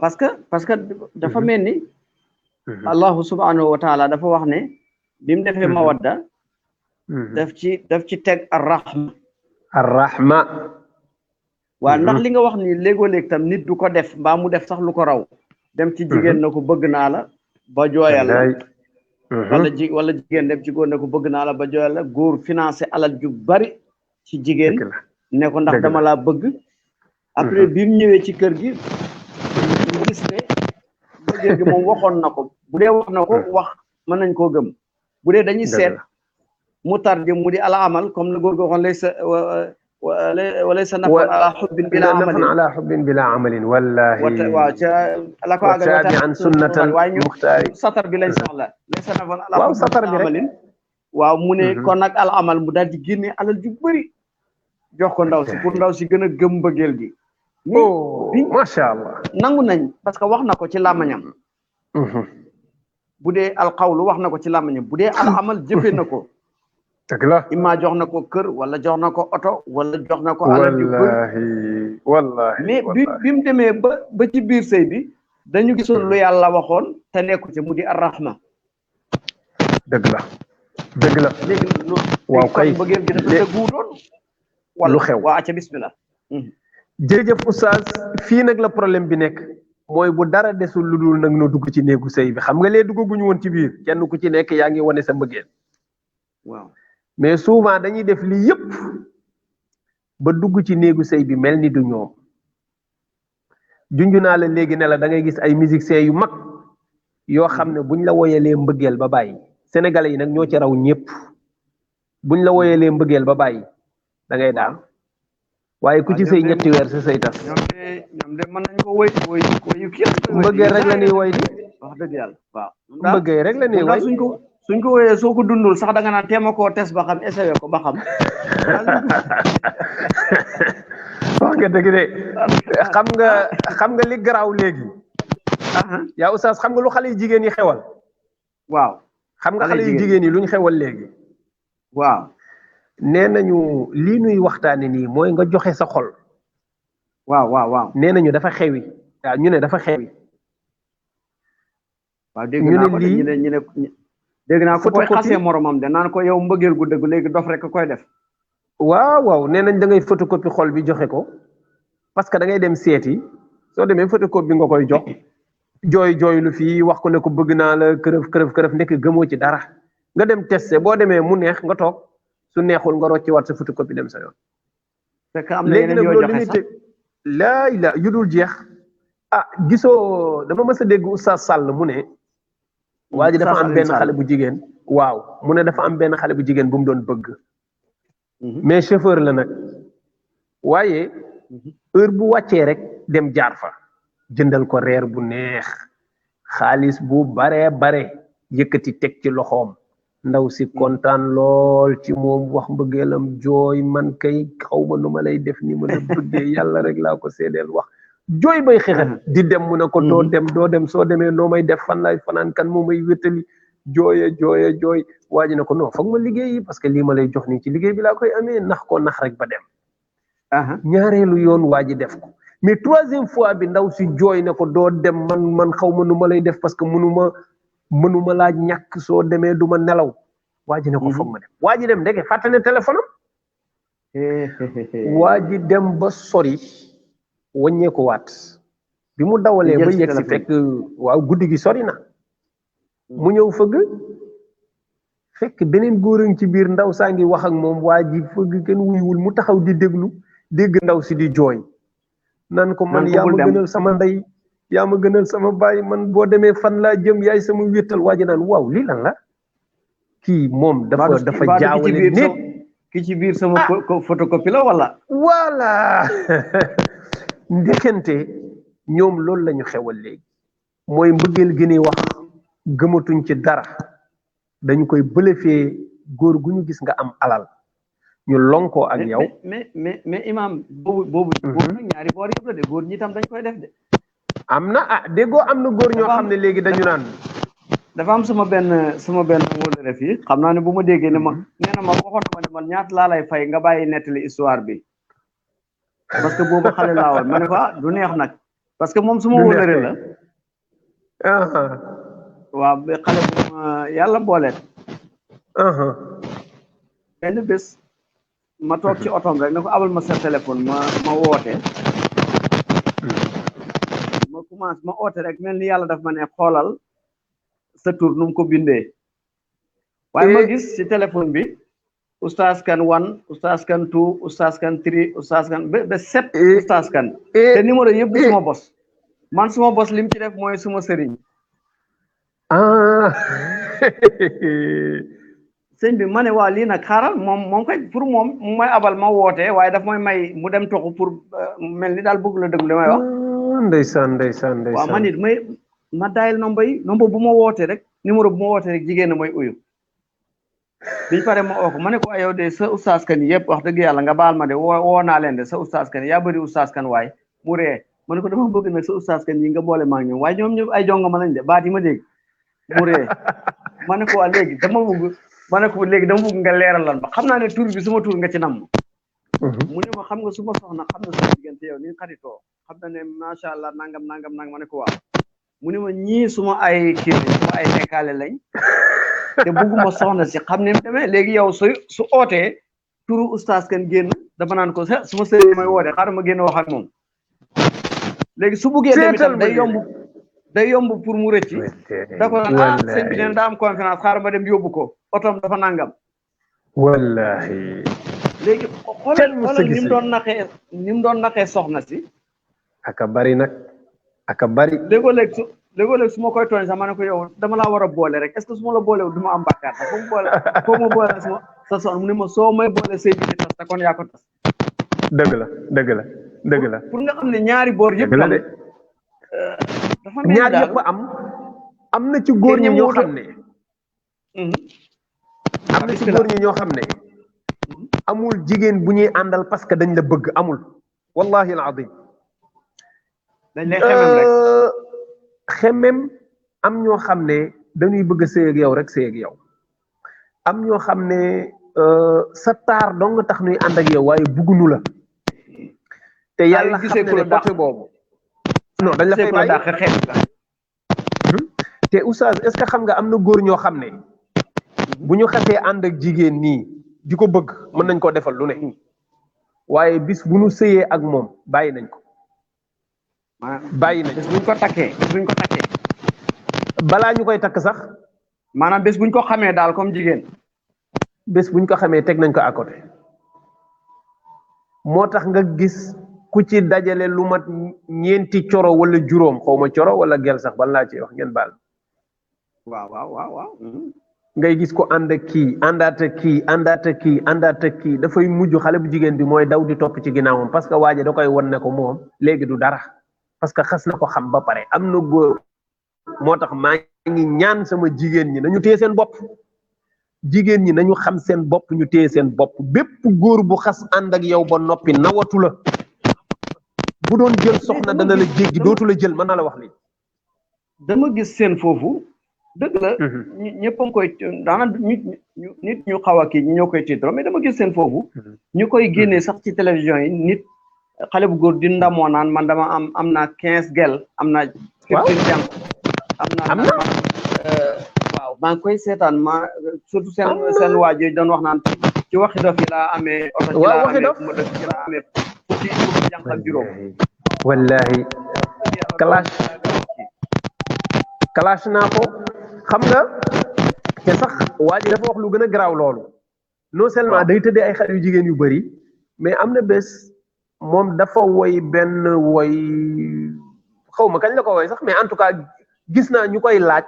parce que dafa mel ni allahu subhanahu wa taala dafa wax ne bi mu defee mawadda daf ci teg arrahma waaw ndax li nga wax ni léegoo-léeg tam nit du ko def mbaa mu def sax lu ko raw dem ci jigéen na ko bëgg naa la ba jooyal la wala jigéen dem ci góor ne ko bëgg naa la ba jooyal la góor financé alal ju bari ci jigéen ne ko ndax dama laa bëgg après bi mu ñëwee ci kër gi ñu gis ne bëggeel gi moom waxoon na ko bu dee wax na ko wax mën nañ koo gëm bu dee dañuy seet mu tarjëm mu di ala amal comme na góor gi waxoon laysa nafan ala xubbin bila amalin wallahi waaw ca la ko àggal an sunnatal waaye ñu muxtaari satar bi lañ soxla laysa nafan ala waaw satar bi rek amalin waaw mu ne kon nag al amal mu daal di génne alal ju bëri jox ko ndaw si pour ndaw si gën a gëm mbëggeel gi macha allah nangu nañ parce que wax na ko ci làmmañam bu dee alqawlu wax na ko ci làmmañam bu dee al amal jëfe na ko dëgg la imma jox na ko kër wala jox na ko oto wala jox na ko alal ju bëri wallahi mais bi mu demee ba ci biir sëy bi dañu gisoon lu yàlla waxoon te nekku ci mu di arrahma dëgg la léegi waaw kay bëggeel gi dafa dëggu doon lu xew waa acca bismillah jërëjëf oustaz fii nag la problème bi nekk mooy bu dara desul lu dul nag noo dugg ci néegu sëy bi xam nga lee duggaguñu woon ci biir kenn ku ci nekk yaa ngi wane sa mbëggeel waaw mais souvent dañuy def lii yëpp ba dugg ci néegu sëy bi mel ni du ñoom junju naa la léegi ne la da ngay gis ay musiciens yu mag yoo xam ne buñ la woyalee mbëggeel ba bàyyi sénégalais yi nag ñoo ci raw ñëpp buñ la woyalee mbëggeel ba bàyyi da ngay daal waaye ku ci sëy ñetti weer sa sëy tas ñoom de mën nañ ko woy yu kii mbëggeel rek la ñuy woy di wax dëgg yàlla waaw mbëggeel rek la ñuy woy suñ ko woyee soo ko dundul sax da nga naan teema koo tes ba xam essayé ko ba xam wax nga dëgg de xam nga li garaaw léegi yaa oustaz xam nga lu xale yu jigéen yi xewal waaw xam nga xale yu jigéen yi luñ xewal léegi waaw nee nañu lii nuy waxtaane nii mooy nga joxe sa xol waaw nee nañu dafa xewi waaw ñu ne dafa xewi waaw dégg naa ko ñu ne dégg naa ko koy xasee moromam de naan ko yow mbëggeel gu dëgg léegi dof rek koy def waaw nee nañ da ngay photocopie xol bi joxe ko parce que da ngay dem seeti soo demee photocopie bi nga koy jox jooy lu fii wax ko ne ko bëgg naa la kërëf ndekk gëmoo ci dara nga dem testé boo demee mu neex nga toog su neexul nga rocci waat sa photocopie dem sa yoon fekk am na yeneen yoo joxe sax la yu dul jeex gisoo dama mës a dégg oustaz Sall mu ne waa ji dafa am benn xale bu jigéen waaw mu ne dafa am benn xale bu jigéen bu mu doon bëgg mais chauffeur la nag waaye heure bu wàccee rek dem jaar fa jëndal ko reer bu neex xaalis bu bare yëkkati teg ci loxoom ndaw si kontaan lool ci moom wax mbëggeelam jooy man kay xawma nu ma lay def ni ma la bëggee yàlla rek laa ko seedeel wax jooy bay xexet di dem mu ne ko doo dem soo demee noo may def fan laay fanaan kan moo may wéttali jooy waa ji ne ko non foog ma liggéeyi parce que lii ma lay jox nii ci liggéey bi laa koy amee nax rek ba dem ñaareelu yoon waa ji def ko mais troisième fois bi ndaw si jooy ne ko doo dem man xawma nu ma lay def parce que mënuma laa ñàkk soo demee du ma nelaw waa ji ne ko foog ma dem waa ji dem ndeke fàtte ne téléphone am waa ji dem ba sori wàññee ko waat bi mu dawalee ba yegg si fekk waaw guddi gi sori na mu ñëw fekk beneen góor ci biir ndaw saa ngi wax ak moom waa ji fëgg kenn wuyuwul mu taxaw di dégg ndaw si di jooy nan ko man yaa ma gënal sama ndey yaa ma gënal sama baay man boo demee fan laa jëm yaay sama wéttal waa ji naan waaw lii lan la kii moom dafa jaawale nit ki ci biir sama photocopie la wala voilà ndekente ñoom loolu la ñu xewal léegi mooy mbëggeel gi ni wax gëmatuñ ci dara dañu koy bëlëfee góor gu ñu gis nga am alal ñu lonkoo ak yow mais imam boobu nag ñaari boor yëpp la de góor ñi tam dañ koy def de am na déggoo am na góor ñoo xam ne léegi dañu naan dafa am sama benn wóolare fii xam naa ne bu ma déggee ne ma nee na ma waxoon na ma ne man ñaata laa lay fay nga bàyyi nettali histoire bi parce que boobu xale laa woon ma ne ko du neex nag parce que moom suma wóolare la waaw xale bu ma yàlla booleet benn bés ma toog ci otom rek ne ko abal ma sa téléphone ma woote ma commencé ma oote rek mel ni yàlla daf ma ne xoolal sa tur nu mu ko bindee waaye ma gis ci téléphone bi oustaz kan 1 oustaz kan 2 oustaz kan 3 oustaz kan ba 7 oustaz kan te numéro yëpp du suma bos man suma bos lim ci def mooy suma sëriñ sëñ bi ma ne waa lii nag xaaral moom kay pour moom mu may abal ma woote waaye daf may mu dem toxu pour mel ni daal bëgg la déglu li may wax ndeysaan waaw man it ma daayil nombre bu ma wootee rek numéro bu ma wootee rek jigéen na mooy uyu biñu pare ma oo ko ma ne ko yow de sa oustaz kan yëpp wax dëgg yàlla nga baal ma de woo naa leen de sa oustaz kan yaa bëri oustaz kan waaye mu ree ma ne ko dama bëgg nag sa oustaz kan yi nga boole maa ngi ñoom waaye ñoom ñëpp ay jonga ma lañ de baat yi ma dégg mu ree ma ne ko waa léegi dama bëgg nga leeralal ma xam naa ne tur bi suma tur nga ci nam mu ne ma xam nga suma soxna xam na sama diggante yow ni xaritoo xam na ne macha allah nangam ma ne ko waaw mu ne ma ñii suma ay kii lañ suma ay nekkaale lañ te bugguma soxna si xam ne demee léegi yow su ootee turu oustaz kan génn dama naan ko suma sëriñ may woote xaaral ma génn wax ak moom léegi su buggee dem itam day yomb pour mu rëcci da ko naan sëñ bi neen daa am conférence xaaral ma dem yóbbu ko otom dafa nangam wallahi léegi xoolal ni mu doon naxee soxna si aka bari léegoo-léeg su ma koy tooñ sax ma ne ko yow dama laa war a boole rek est-ce que su ma la boole du ma am bàkkaar sax foo ma boole sa soxna mu ne ma soo may boole sëy bi tas te kon yaa ko tas dëgg la pour nga xam ne ñaari boor yëpp la dafa ñaar yëpp am na ci góor ñi ñoo xam ne amul jigéen bu ñuy àndal parce que dañ la bëgg amul wallahi alazim dañ lay xemem am ñoo xam ne dañuy bëgg a sëy ak yow rek sëy ak yow am ñoo xam ne sa taar dong nga tax ñuy ànd ak yow waaye bëggunu la te yàlla xam ne ne côté boobu non dañ la fay bàyyi te oustaz est-ce que xam nga am na góor ñoo xam ne bu ñu xasee ànd ak jigéen nii di ko bëgg mën nañ koo defal lu ne waaye bis bu ñu sëyee ak moom bàyyi nañ ko bés buñ ko takkee balaa ñu koy takk sax maanaam bés buñ ko xamee daal comme jigéen bés buñ ko xamee teg nañ ko à côté moo tax nga gis ku ci dajale lu mat ñeenti coro wala juróom xawma coro wala gel sax ban laa ci wax ngeen baal waaw ngay gis ko ànd ak kii àndaat ak kii dafay mujj xale bu jigéen bi mooy daw di topp ci ginnaawam parce que waaje da koy won ne ko moom léegi du dara parce que xas na ko xam ba pare am na góor moo tax maa ngi ñaan sama jigéen ñi nañu téye seen bopp jigéen ñi nañu xam seen bopp ñu téye seen bopp bépp góor bu xas ànd ak yow ba noppi nawatu la bu doon jël soxna dana la jéggi dootu la jël mën na la wax lii dama gis seen foofu dëgg la ñëpp a ngi koy daana nit ñu xaw a kii ñi ñoo koy tiitro mais dama gis seen foofu ñu koy génnee sax ci télévision yi nit xale bu góor di ndamoo naan man dama am naa 15 gel am naa 15 jànq am na waaw maa ngi koy seetaan surtout seen waajur doon wax naan ci waxi dof yi laa amee oto ci laa amee fukki jànq ak juróom wallahi clash naa ko xam nga te sax waa ji dafa wax lu gën a garaaw loolu non seulement day tëddee ay xale yu jigéen yu bëri mais am na bés moom dafa woy benn woy xaw ma kañ la ko woy sax mais en tout cas gis naa ñu koy laaj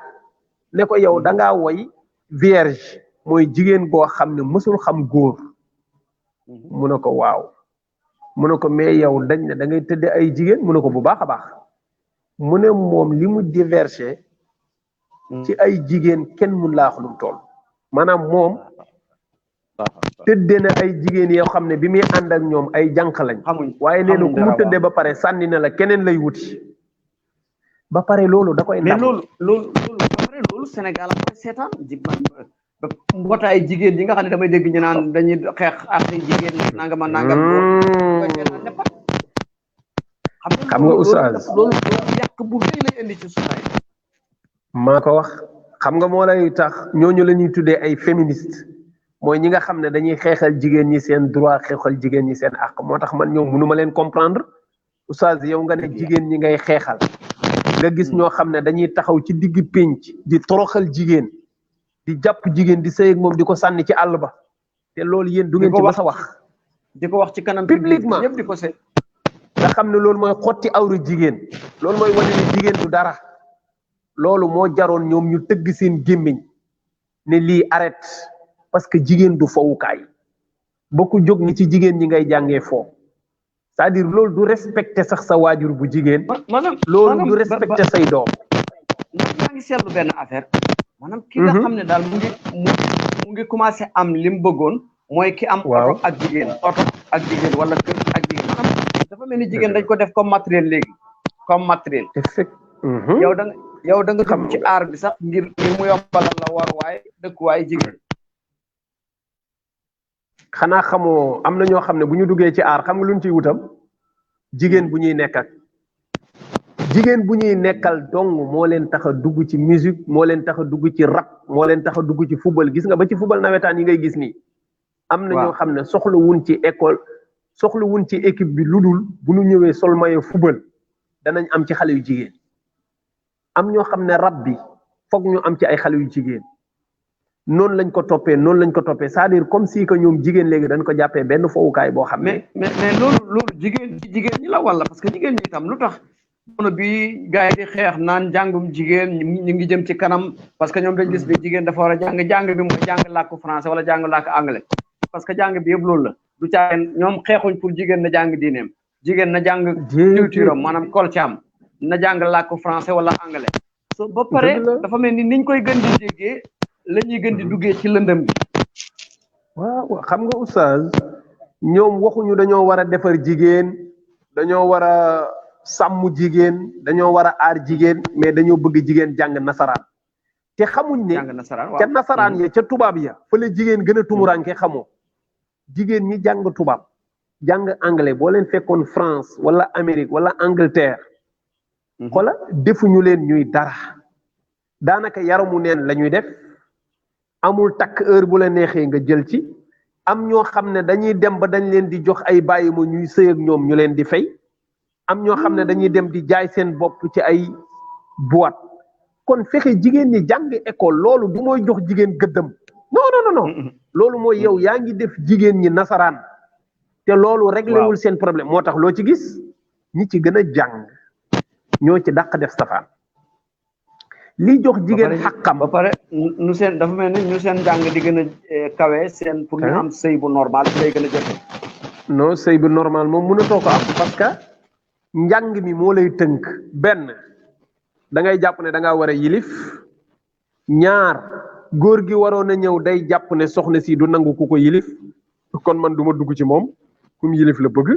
ne ko yow da ngaa woy vierge mooy jigéen boo xam ne mësul xam góor mu ne ko waaw mu ne ko mais yow dañ ne da ngay tëddee ay jigéen mu ne ko bu baax a baax mu ne moom li mu divergé ci ay jigéen kenn mun laa wax lu mu toll maanaam moom tëddee na ay jigéen yoo xam ne bi muy ànd ak ñoom ay jànq lañ waaye nee na ku mu tëddee ba pare sànni na la keneen lay wuti ba pare loolu da koy mais loolu loolu Sénégal a koy seetaan mbootaay jigéen yi nga xam ne damay dégg ñu naan dañuy xeex ak jigéen nangam ak nangam koy seetaan nepat xam nga oustaz loolu yàq bu rëy lay indi ci société maa ko wax xam nga moo lay tax ñooñu la ñuy tuddee ay féministe mooy ñi nga xam ne dañuy xeexal jigéen ñi seen droit xeexal jigéen ñi seen àq moo tax man ñoom mënuma leen comprendre oustaz yow nga ne jigéen ñi ngay xeexal nga gis ñoo xam ne dañuy taxaw ci digg pénc di toroxal jigéen di jàpp jigéen di sëy ak moom di ko sànni ci àll ba te loolu yéen du ngeen ci mas a wax di ko wax ci kanam publiquement ñëpp di ko seet nga xam ne loolu mooy xotti awru jigéen loolu mooy wane ne jigéen du dara loolu moo jaroon ñoom ñu tëgg seen gémmiñ ne lii arrête parce que jigéen du fowukaay ba ku jóg ni ci jigéen ñi ngay jàngee foo c'est-à-dire loolu du respecter sax sa waajur bu jigéen loolu du respecter say doom maa ngi seetlu benn affaire maanaam ki nga xam ne daal mu ngi commencé am li mu bëggoon mooy ki am oto ak jigéen wala kër ak jigéen maanaam dafa mel ni jigéen dañ ko def comme matériel léegi comme matériel yow da nga xam ci aar bi sax ngir mu yombalal la war waay dëkkuwaay jigéen xanaa xamoo am na ñoo xam ne bu ñu duggee ci aar xam nga luñ ciy wutam jigéen bu ñuy nekk ak jigéen bu ñuy nekkal dong moo leen tax a dugg ci musique moo leen tax a dugg ci rap moo leen tax a dugg ci football gis nga ba ci football nawetaan yi ngay gis nii am na ñoo xam ne soxla wun ci école soxla wun ci équipe bi lu dul bu ñu ñëwee sol maillot football danañ am ci xale yu jigéen am ñoo xam ne rap bi foog ñu am ci ay xale yu jigéen noonu lañ ko toppee c'est-à-dire comme si que ñoom jigéen léegi dañ ko jàppee benn fowukaay boo xam ne mais loolu jigéen ñi la walla parce que jigéen ñi itam lu tax mono bi gars yi di xeex naan jàngum jigéen ñu ngi jëm ci kanam parce que ñoom dañ gis ne jigéen dafa war a jàng bi mooy jàng làkku français wala jàng làkku anglais parce que jàng bi yëpp loolu la du caageen ñoom xeexuñ pour jigéen na jàng diineem jigéen na jàng culture am maanaam culture na jàng làkku français wala anglais so ba pare dafa mel ni niñ koy gën di déggee la ñuy gën di duggee ci lëndëm bi waaw xam nga oustaz ñoom waxuñu dañoo war a defar jigéen dañoo war a sàmm jigéen dañoo war a aar jigéen mais dañoo bëgg jigéen jàng nasaraan te xamuñ ne ca nasaraan ya ca tubaab ya fa la jigéen gën a tumuranke xamoo jigéen ñi jàng tubaab jàng anglais boo leen fekkoon France wala Amérique wala Angleterre xola defuñu leen ñuy dara daanaka yaramu neen la ñuy def amul takk heure bu la neexee nga jël ci am ñoo xam ne dañuy dem ba dañ leen di jox ay bàyyi ma ñuy sëy ak ñoom ñu leen di fay am ñoo xam ne dañuy dem di jaay seen bopp ci ay boîte kon fexe jigéen ñi jàng école loolu du mooy jox jigéen gëddam non loolu mooy yow yaa ngi def jigéen ñi nasaraan te loolu réglé wul seen problème moo tax loo ci gis ñi ci gën a jàng ñoo ci dàq def safaan li jox jigéen xàqam ba pare nu seen dafa mel ni ñu seen jàng di gën a kawe seen pour ñu am sëy bu normal day gën a jafe non sëy bu normal moom mënatoo ko am parce que njàng mi moo lay tënk benn da ngay jàpp ne da ngaa war a yilif ñaar góor gi waroon a ñëw day jàpp ne soxna si du nangu ku ko yilif kon man du ma dugg ci moom kum yilif la bëgg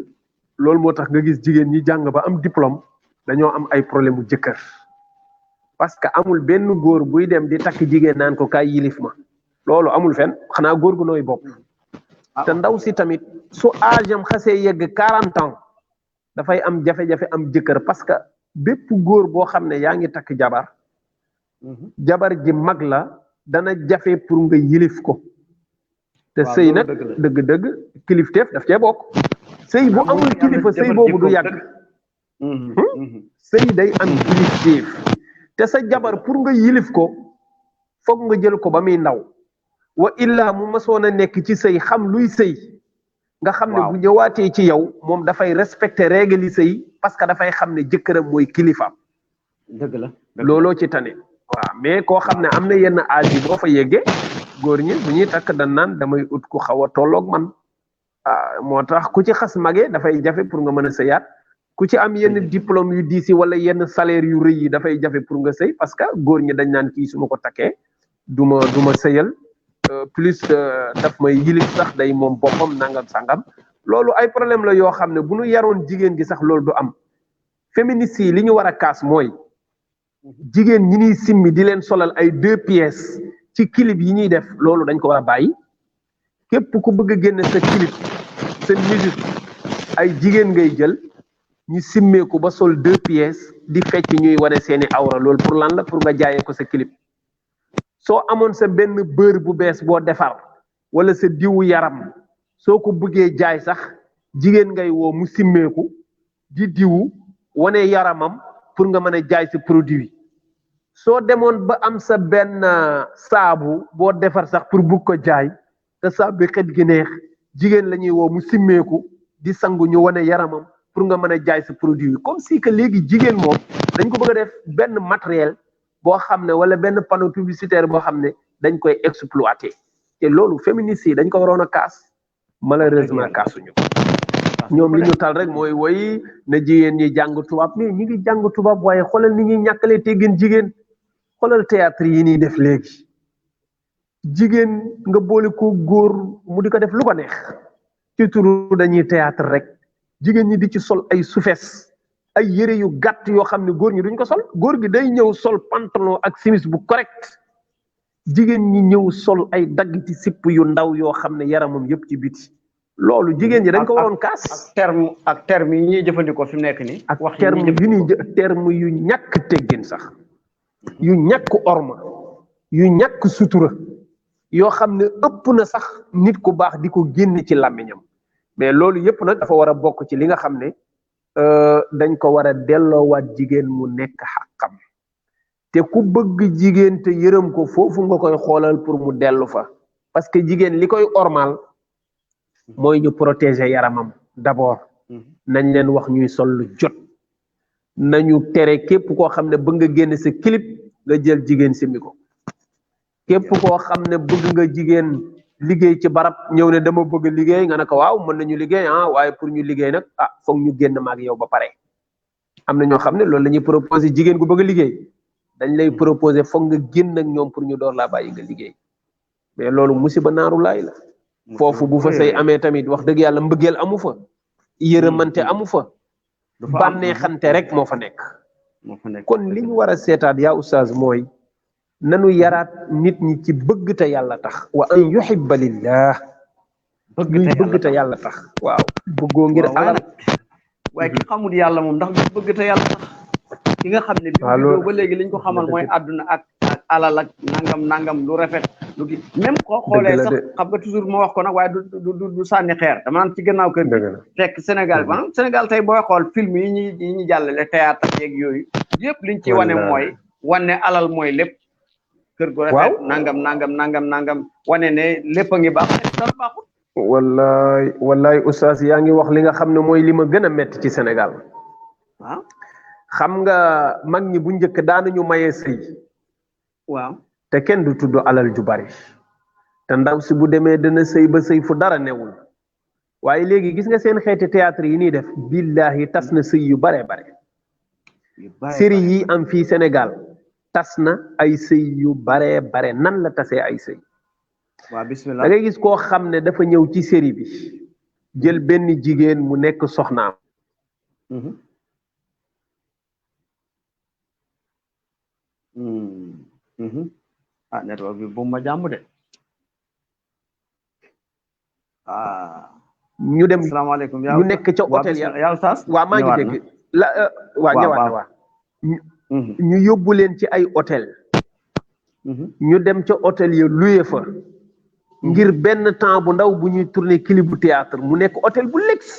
loolu moo tax nga gis jigéen ñi jàng ba am diplôme dañoo am ay problème mu jëkkër parce que amul benn góor buy dem di takk jigéen naan ko kaay yilif ma loolu amul fenn xanaa góor gu nooy bopp te ndaw si tamit su âge am xasee yegg 40 ans dafay am jafe-jafe am jëkkër parce que bépp góor boo xam ne yaa ngi takk jabar ji mag la dana jafe pour nga yilif ko te sëy nag dëgg-dëgg kilifteef daf cee bokk sëy bu amul kilifa sëy boobu du yàgg sëy day am kilifteef te sa jabar pour nga yilif ko foog nga jël ko ba muy ndaw wa illa mu masoon a nekk ci sëy xam luy sëy nga xam ne bu ñëwaatee ci yow moom dafay respecter règle yi sëy parce que dafay xam ne jëkkëram mooy kilifaam dëgg la looloo ci tane waaw mais koo xam ne am na yenn âge yi boo fa yeggee góor ñi bu ñuy takk dañ naan damay ut ku xaw a tolloog man moo tax ku ci xas magee dafay jafe pour nga mën a sëyaat ku ci am yenn diplôme yu diisi wala yenn salaire yu rëy yi dafay jafe pour nga sëy parce que góor ñi dañ naan kii su ma ko takkee du ma sëyal plus daf may yilif sax day moom boppam nangam sangam loolu ay problème la yoo xam ne bu ñu yaroon jigéen gi sax loolu du am féministes yi li ñu war a kaas mooy jigéen ñi ñuy simmi di leen solal ay 2 pièces ci clip yi ñuy def loolu dañ ko war a bàyyi képp ku bëgg a génne sa clip sa musique ay jigéen ngay jël ñu simmeeku ba sol 2 pièces di fecc ñuy wane seeni awra loolu pour lan la pour nga jaayee ko sa clip soo amoon sa benn beurre bu bees boo defar wala sa diwu yaram soo ko bëggee jaay sax jigéen ngay woo mu simmeeku di diwu wane yaramam pour nga mën a jaay sa produit soo demoon ba am sa benn saabu boo defar sax pour bugg ko jaay te saabu bi xet gi neex jigéen la ñuy woo mu simmeeku di sangu ñu wane yaramam pour nga mën a jaay sa produit comme si que léegi jigéen moom dañ ko bëgg a def benn matériel boo xam ne wala benn panneau publicitaire boo xam ne dañ koy exploiter te loolu féministes yi dañ ko waroon a kaas malheureusement kaasuñu ko ñoom li ñu tal rek mooy woy na jigéen ñi jàng tubaab mais ñi ngi jàng tubaab waaye xoolal ni ñuy ñàkkalee teggin jigéen xoolal théâtre yi ñuy def léegi jigéen nga boole ko góor mu di ko def lu ko neex ci turu dañuy théâtre rek jigéen ñi di ci sol ay sufes ay yére yu gàtt yoo xam ne góor ñi duñ ko sol góor gi day ñëw sol pantalon ak simis bu correct jigéen ñi ñëw sol ay daggiti sipp yu ndaw yoo xam ne yaramam yëpp ci biti loolu jigéen ñi dañ ko waroon kaas ak terme yi ñuy jëfandikoo fi mu nekk nii ak terme yu ñàkk teggin sax yu ñàkk orma yu ñàkk sutura yoo xam ne ëpp na sax nit ku baax di ko génne ci làmmiñam mais loolu yëpp nag dafa war a bokk ci li nga xam ne dañ ko war a delloowaat jigéen mu nekk xàqam te ku bëgg jigéen te yërëm ko foofu nga koy xoolal pour mu dellu fa parce que jigéen li koy ormal mooy ñu protéger yaramam d'abord nañ leen wax ñuy sol lu jot nañu tere képp koo xam ne bëgg nga génn sa clip nga jël jigéen simmi ko képp koo xam ne bëgg nga jigéen liggéey ci barab ñëw ne dama bëgg liggéey nga ne ko waaw mën nañu liggéey waaye pour ñu liggéey nag foog ñu génn maag yow ba pare am na ñoo xam ne loolu la ñuy proposer jigéen gu bëgg a liggéey dañ lay proposer foog nga génn ak ñoom pour ñu door laa bàyyi nga liggéey mais loolu musiba naaru laay la foofu bu fa say amee tamit wax dëgg yàlla mbëggeel amu fa yërëmante amu fa bànnee xante rek moo fa nekk kon li ñu war a seetaat yaa oustaz mooy nanu yaraat nit ñi ci bëgg te yàlla tax wa an yuhibba lillah bëgg te yàlla tax waaw bëggoo ngir alal waaye ki xamul yàlla moom ndax bëgg te yàlla tax ki nga xam ne bi ba léegi liñ ko xamal mooy àdduna ak alal ak nangam lu rafet lu gi même koo xoolee sax xam nga toujours ma wax ko nag waaye du sànni xeer dama naan ci gannaaw kër fekk Sénégal maanaam Sénégal tey booy xool film yi ñuy jàllale théâtre yeeg yooyu yëpp liñ ci wane mooy wane alal mooy lépp kër gu rafet nangam wane ne lépp a ngi baax dara baaxul wallaay oustaz yaa ngi wax li nga xam ne mooy li ma gën a metti ci Sénégal waaw xam nga mag ñi bu njëkk daanañu maye sëy waaw te kenn du tudd alal ju bari te ndaw si bu demee dana sëy ba sëy fu dara newul waaye léegi gis nga seen xeeti théâtre yi nii def billahi tas na sëy yu bare série yi am fii Sénégal tas na ay sëy yu bare nan la tasee ay sëy waaw bismillah da ngay gis koo xam ne dafa ñëw ci série bi jël benn jigéen mu nekk soxnaam network bi bu ma jàmm de ñu dem asalaamaaleykum ñu nekk ca hôtel ya yaa Oustaz waaw maa ngi dégg ñëwaat na waa ñu yóbbu leen ci ay hôtel ñu dem ca hôtel ya loué fa ngir benn temps bu ndaw bu ñuy tourner clip bu théâtre mu nekk hôtel bu luxe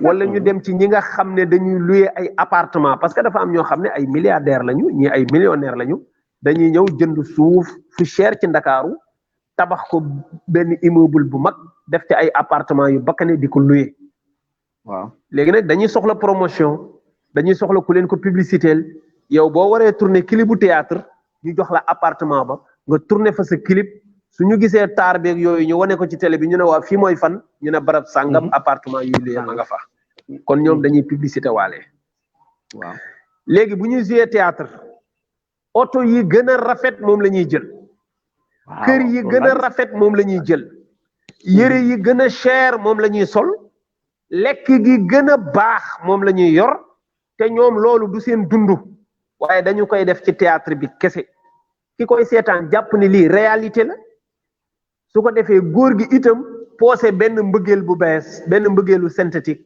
wala ñu dem ci ñi nga xam ne dañuy loué ay appartement parce que dafa am ñoo xam ne ay milliardaires lañu ñi ay millionnaires lañu dañuy ñëw jënd suuf fu cher ci Ndakaaru tabax ko benn immeuble bu mag def ci ay appartement yu bakkane di ko loué waaw léegi nag dañuy soxla promotion dañuy soxla ku leen ko publicitéel yow boo waree tourner clip bu théâtre ñu jox la appartement ba nga tourner fa sa clip su ñu gisee taar beeg yooyu ñu wane ko ci télé bi ñu ne waa fii mooy fan ñu ne barab sàngam appartement yuy loué ma nga fa kon ñoom dañuy publicité waale waaw léegi bu ñuy jouer théâtre oto yi gën a rafet moom la ñuy jël kër yi gën a rafet moom la ñuy jël yére yi gën a cher moom la ñuy sol lekk gi gën a baax moom la ñuy yor te ñoom loolu du seen dund waaye dañu koy def ci théâtre bi kese ki koy seetaan jàpp ni lii réalité la su ko defee góor gi itam poosé benn mbëggeel bu bees benn mbëggeelu synthétique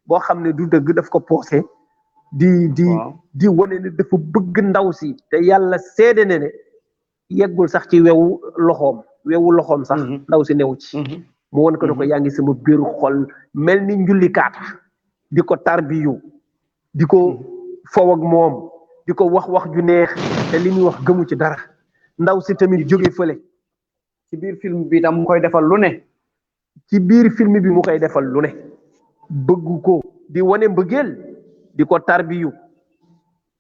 boo xam ne du dëgg daf ko poosé di wane ne dafa bëgg ndaw si te yàlla seede ne yeggul sax ci wewu loxoom sax ndaw si newu ci mu won ko ne ko yaa ngi sama biiru xol mel ni njulli kaata di ko tarbiyu di ko fow ak moom di ko wax ju neex te li muy wax gëmu ci dara ndaw si tamit jóge fële ci biir film bi tam mu koy defal lu ne ci biir film bi mu koy defal lu ne bëgg ko di wane mbëggeel di ko tarbiyu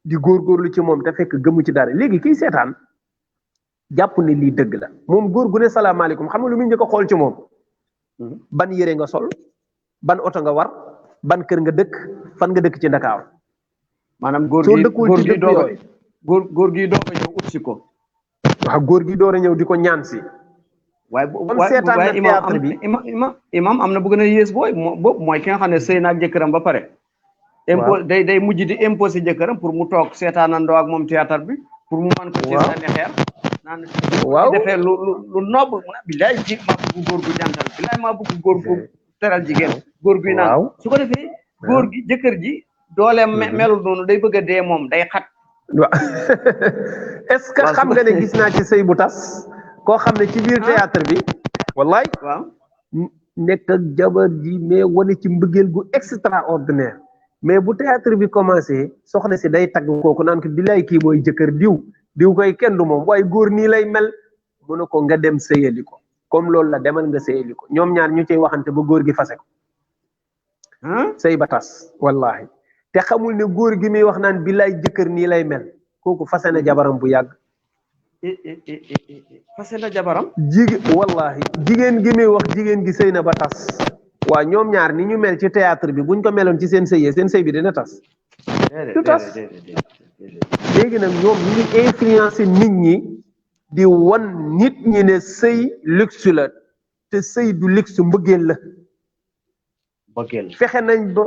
di góorgóorlu ci moom te fekk gëmu ci dara léegi kiy seetaan jàpp ne lii dëgg la moom góor gu ne salaamaaleykum xam nga lu muy njëkk a xool ci moom ban yére nga sol ban oto nga war ban kër nga dëkk fan nga dëkk ci Ndakaaru maanaam góor gi doog a ñëw ut si ko waaw góor gi door a ñëw di ko ñaan si waaye imam am na bu gën a yées boobu mooy ki nga xam ne sëy na ak jëkkëram ba pare day mujj di imposé jëkkëram pour mu toog seetaanandoo ak moom théâtre bi pour mu mën ko ci sànni xeer naan defee lu noble mu ne bilaay ji maa bëgg góor gu jantal bilaay maa bëgg góor gu teral jigéen góor guy naan su ko defee góor gi jëkkër ji dooleem melul noonu day bëgg a dee moom day xat waaw est-ce que xam nga ne gis naa ci sëy bu tas koo xam ne ci biir théâtre bi wallaay waaw nekk ak jabar ji mais wane ci mbëggeel gu extraordinaire mais bu théâtre bi commencé soxna si day tagg kooku naan ko bilaay kii mooy jëkkër diw koy kenn du moom waaye góor nii lay mel mu ne ko nga dem sëyali ko comme loolu la demal nga sëyali ko ñoom ñaar ñu ciy waxante ba góor gi fase ko sëy ba tas wallahi te xamul ne góor gi muy wax naan bilaay jëkkër nii lay mel kooku fase na jabaram bu yàgg fase na jabaram wallahi jigéen gi muy wax jigéen gi sëy na ba tas waa ñoom ñaar ni ñu mel ci théâtre bi buñ ko meloon ci seen sëy bi dina tas du tas léegi nag ñoom ñu ngi influencé nit ñi di wan nit ñi ne sëy luxe la te sëy du luxe mbëggeel la fexe nañ ba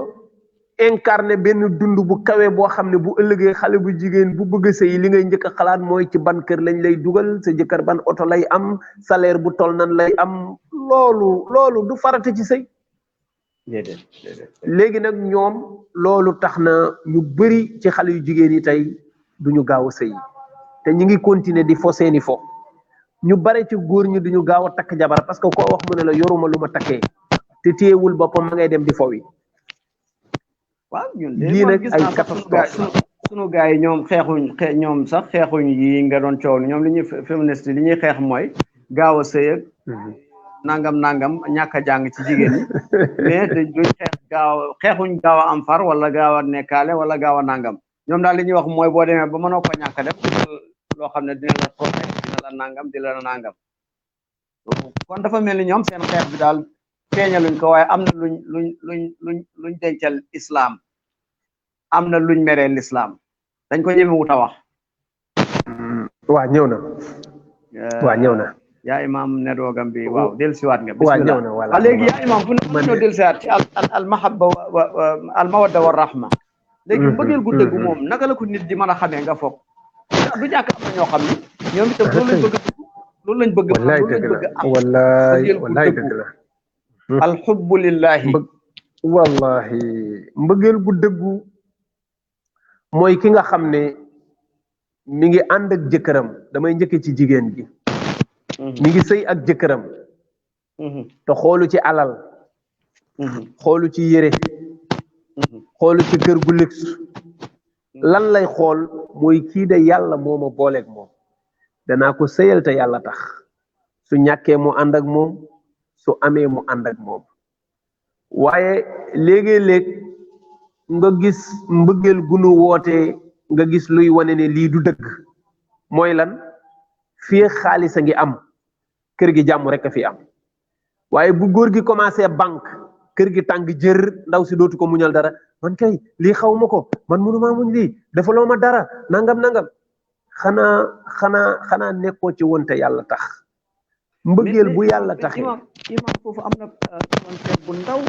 incarné benn dund bu kawe boo xam ne bu ëllëgee xale bu jigéen bu bëgg a sëy li ngay njëkk a xalaat mooy ci ban kër lañ lay dugal sa jëkkër ban oto lay am salaire bu toll nan lay am loolu du farata ci sëy léegi nag ñoom loolu tax na ñu bëri ci xale yu jigéen yi tey duñu gaaw a sëy te ñu ngi continuer di fo seeni fo ñu bare ci góor ñi duñu gaaw a takk jabar parce que koo wax mu ne la yoruma lu ma takkee te téyewul boppam ma ngay dem di fo wi waaw ñun lii nag ay catastrophe sunu gars yi ñoom ñoom sax xeexuñ yi nga doon coow ñoom li ñuy féministe li ñuy xeex mooy gaaw a sëy ak nangam ñàkk a jàng ci jigéen ñi mais duñ xeexuñ gaaw a am far wala gaaw a nekkaale wala gaaw a nangam ñoom daal li ñuy wax mooy boo demee ba mënoo ko ñàkk a def loo xam ne dina la protège dina la nangam dina la nangam kon dafa mel ni ñoom seen xeex bi daal feeñaluñ ko waaye am na luñ dencal islam am na luñ meree l'islam dañ ko ñeme wut a wax waa ñëw na yaa imam ne doogam bi waaw dellusiwaat nga waa ñëw na voilà léegi yaa imam fu ñoo dellusiwaat ci al mahabba al mawadda wa rahma léegi mbëggeel gu dëgg moom naka la ko nit di mën a xamee nga foog du ñàkk am na ñoo xam ne ñoom itam loolu lañ bëgg wallaay dëgg la alxubbu lillahi wallahi mbëggeel gu dëggu mooy ki nga xam ne mi ngi ànd ak jëkkëram damay njëkke ci jigéen gi mi ngi sëy ak jëkkëram te xoolu ci alal xoolu ci yére xoolu ci kër gu luxe lan lay xool mooy kii de yàlla moo ma booleeg moom danaa ko sëyal te yàlla tax su ñàkkee mu ànd ak moom su amee mu ànd ak moom waaye léegi-léeg nga gis mbëggeel gu nu wootee nga gis luy wane ne lii du dëgg mooy lan fii xaalis a ngi am kër gi jàmm rek a fi am waaye bu góor gi commencé banque kër gi tàng jër ndaw si dootu ko muñal dara man kay lii xaw ma ko man mënumaa muñ lii defaloo ma dara nangam xanaa nekkoo ci woon te yàlla tax mbëggeel bu yàlla taxee imam foofu am na concept bu ndaw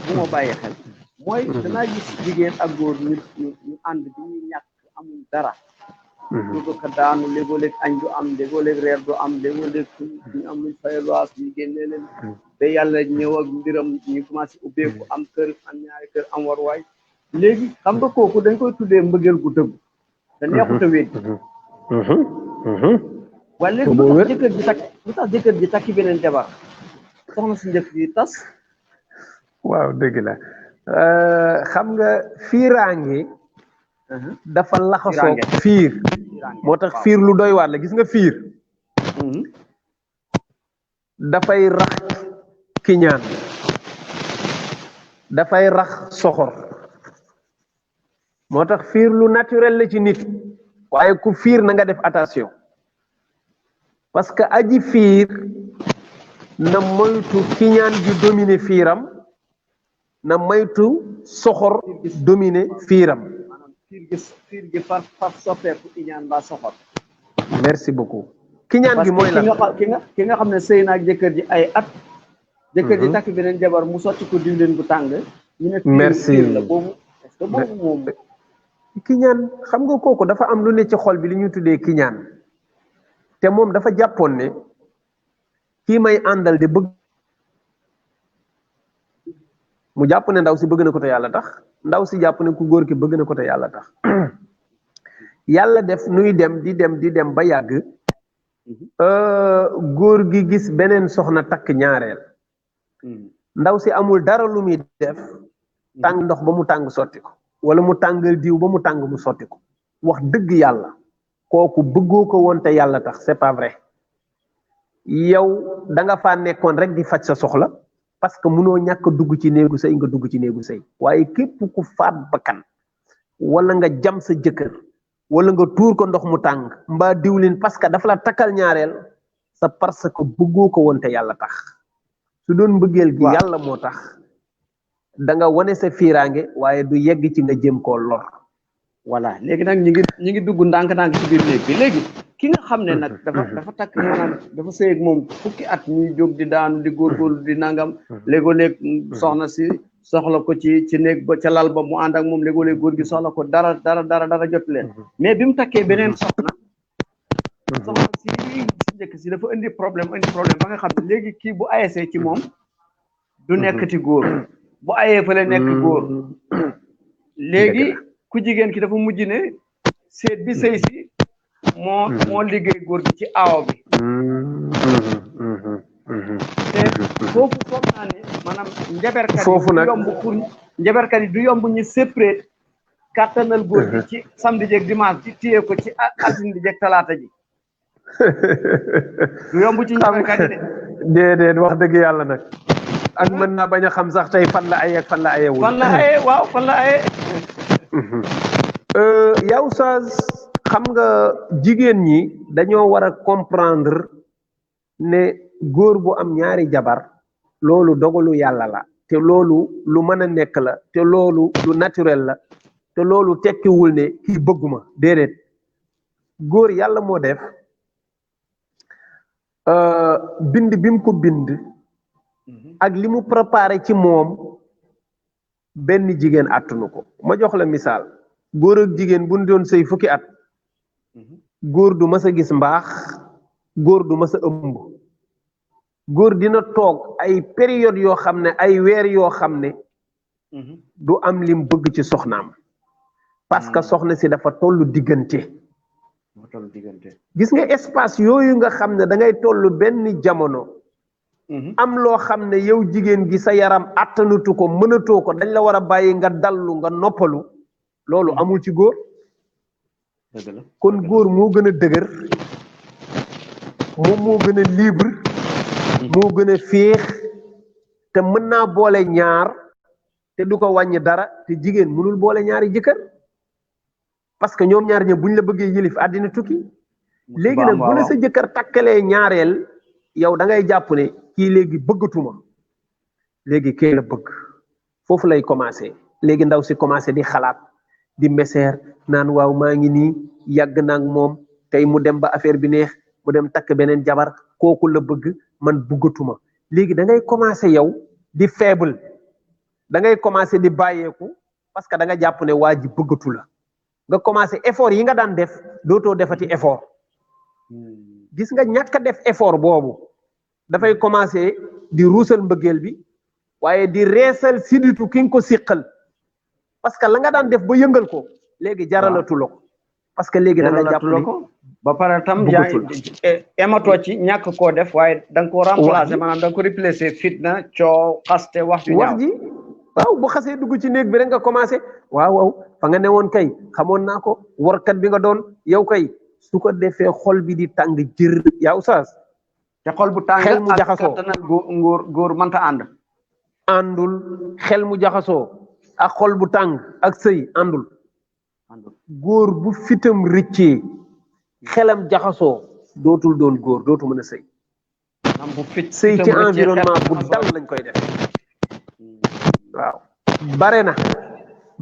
bu ma bàyyi xel mooy danaa gis jigéen ak góor ñu ànd bi ñuy ñàkk amuñ dara du ko daanu léegoo-léeg añ du am léegoo-léeg reer du am léegoo-léeg ñu am luñ fay loas ñu génnee leen ba yàlla ñëw ak mbiram ñu commencé ubbeeku am kër am ñaari kër am waruwaay léegi xam nga kooku dañ koy tuddee mbëggeel gu dëgg te neexut a wéet waaye léegi lu tax jëkkër ji takki beneen jabar soxna si njëkk yi tas waaw dëgg la xam nga fiiraange dafa laxasoo fiir moo tax fiir lu doy waar la gis nga fiir dafay rax kiñaan dafay rax soxor moo tax fiir lu naturel la ci nit waaye ku fiir na nga def attention parce que aji fiir na moytu kiñaan gi dominer fiiram na moytu soxor dominer fiiram fiir gi far soppeeku iñaan ba soxor merci beaucoup kiñaan gi mooy lan ki nga xam ne sëy naag jëkkër ji ay at jëkkër ji takk beneen jabar mu sotti ko diwleen bu tàng ñu ne merci la boobu est-ce que boobu moom kiñaan xam nga kooku dafa am lu ne ci xol bi li ñuy tuddee kiñaan te moom dafa jàppoon ne kii may àndal de bëgg mu jàpp ne ndaw si bëgg na ko te yàlla tax ndaw si jàpp ne ku góor ki bëgg na ko te yàlla tax yàlla def nuy dem di dem ba yàgg góor gi gis beneen soxna takk ñaareel ndaw si amul dara lu muy def tàng ndox ba mu tàng sotti ko wala mu tàngal diw ba mu tàng mu sotti ko wax dëgg yàlla kooku bëggoo ko woon te yàlla tax c'est pas vrai yow da nga faa nekkoon rek di faj sa soxla parce que munoo ñàkk dugg ci néegu sëy nga dugg ci néegu sëy waaye képp ku faat bakkan wala nga jam sa jëkkër wala nga tuur ko ndox mu tàng mbaa diwlin parce que dafa la takkal ñaareel sa parce que bëggoo ko woon te yàlla tax su doon mbëggeel gi yàlla moo tax da nga wane sa fiiraange waaye du yegg ci nga jëm koo lor voilà léegi nag ñi ngi dugg ndànk-ndànk ci biir néeg bi léegi ki nga xam ne nag dafa takk maanaam dafa sëy ak moom fukki at ñuy jóg di daanu di góorgóorlu di nangam léegoo-léeg soxna si soxla ko ci néeg ba ca lal ba mu ànd ak moom léegoo-léeg góor gi soxla ko dara jot leen mais bi mu takkee beneen soxna si njëkk si dafa indi problème ba nga xam ne léegi kii bu ayesee ci moom du nekkati góor bu ayee fële nekk góor léegi ku jigéen ki dafa mujj ne seet bi sëy si moo liggéey góor gi ci aaw bi te foofu foog naa ne maanaam njaberkat yi du yomb ñu séparé kàttanal góor gi ci samedi jeeg dimanche ci téye ko ci altine di jeeg talaata ji du yomb ci njaberkat yi de déedéet wax dëgg yàlla nag ak mën naa bañ a xam sax tey fan la aye ak fan la ayewul fan la aye yow Oustaz xam nga jigéen ñi dañoo war a comprendre ne góor bu am ñaari jabar loolu dogalu yàlla la te loolu lu mën a nekk la te loolu lu naturel la te loolu tekkiwul ne kii bëgguma déedéet góor yàlla moo def bind bi mu ko bind ak li mu préparé ci moom benn jigéen attunu ko ma jox la misaal góor ak jigéen bu ñu doon sëy fukki at góor du mas a gis mbaax góor du mas a ëmb góor dina toog ay période yoo xam ne ay weer yoo xam ne du am lim bëgg ci soxnaam parce que soxna si dafa tollu diggante gis nga espace yooyu nga xam ne da ngay toll benn jamono am loo xam ne yow jigéen gi sa yaram attanatu ko mënatoo ko dañ la war a bàyyi nga dallu nga noppalu loolu amul ci góor kon góor moo gën a dëgër moom moo gën a libre moo gën a féex te mën naa boole ñaar te du ko wàññi dara te jigéen mënul boole ñaari jëkkër parce que ñoom ñaar ña buñ la bëggee yëlif àddina tukki léegi nag bu la sa jëkkër takkalee ñaareel yow da ngay jàpp ne kii léegi bëggatuma léegi kee la bëgg foofu lay commencé léegi ndaw si commencé di xalaat di meseer naan waaw maa ngi nii yàgg naag moom tey mu dem ba affaire bi neex mu dem takk beneen jabar kooku la bëgg man bëggatuma léegi da ngay commencé yow di faible da ngay commencé di bàyyeeku parce que da nga jàpp ne waa ji bëggatu la nga commencé effort yi nga daan def dootoo defati effort gis nga ñàkk a def effort boobu dafay commencé di ruusal mbëggeel bi waaye di reesal siditu ki nga ko siqal parce que la nga daan def ba yëngal ko léegi jaralatuloo ko parce que léegi da nga jàpp ni ba pare tam yaa ematoo ci ñàkk koo def waaye da nga ko remplacer maanaam da nga ko replacer fitna coow xaste wax ji waaw bu xasee dugg ci néeg bi rek nga commencé waaw fa nga newoon kay xamoon naa ko warkat bi nga doon yow kay su ko defee xol bi di tàng jër yaa oustaz te xol bu tàng xel mu jaxasoo góor mënta àndul xel mu jaxasoo ak xol bu tàng ak sëy àndul góor bu fitam rëccee xelam jaxasoo dootul doon góor dootu mën a sëy sëy ci environnement bu dal lañ koy def waaw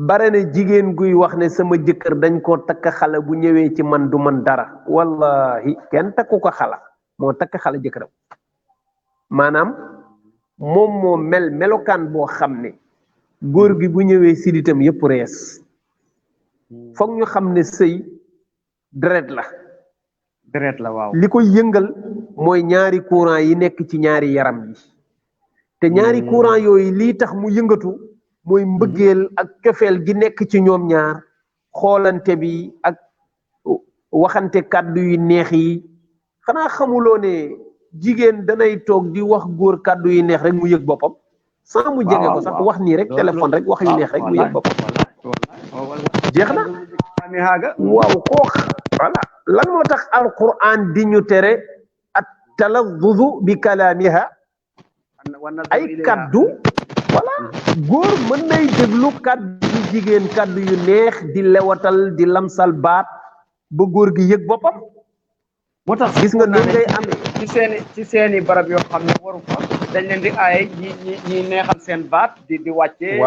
bare na jigéen guy wax ne sama jëkkër dañ koo takk xale bu ñëwee ci man du man dara wallahi kenn takku ko xala moo takk xale jëkkëram maanaam moom moo melokaan boo xam ne góor gi bu ñëwee siditam yëpp rees foog ñu xam ne sëy deret la waaw li koy yëngal mooy ñaari courant yi nekk ci ñaari yaram yi te ñaari courant yooyu lii tax mu yëngatu mooy mbëggeel ak cofeel gi nekk ci ñoom ñaar xoolante bi ak waxante kàddu yu neex yi xanaa xamuloo ne jigéen danay toog di wax góor kàddu yu neex rek mu yëg boppam sans mu jege ko sax wax nii rek téléphone rek wax yu neex rek mu yëg boppam jeex na waaw koo voilà lan moo tax alquran di ñu tere at talazzuzu bi kalaamiha ay kaddu voilà góor mën nay déglu kaddu jigéen kaddu yu neex di lewatal di lamsal baat ba góor gi yëg boppam moo tax gis nga noonu ngay amee ci seeni barab yoo xam ne waru fa dañ leen di aaye ñi neexal seen baat di wàccee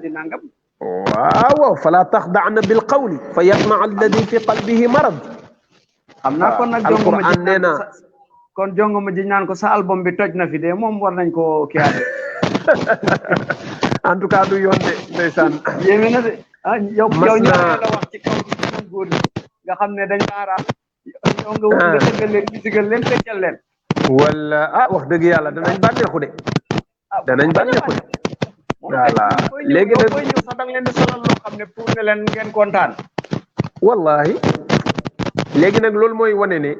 di nangam waaw fala taxda'na bil qawli fa yatma'a alladi fi qalbihi marad xam naa kon nag alquran nee na kon jongoma ji ñaan ko sa album bi toj na fi de moom war nañ ko kiyaale en tout cas du yoon de ndeysaan yéeme na de yow ñaa la wax ci kaw ci góor nga xam ne dañ laaraam yow nga wut nga tëggal leen musigal leen feccal leen wala wax dëgg yàlla danañ bànneexu de voilà léegi nag koy ñëw sax da nga leen di solal loo xam ne pour ne leen ngeen kontaan wallahi léegi nag loolu mooy wane ne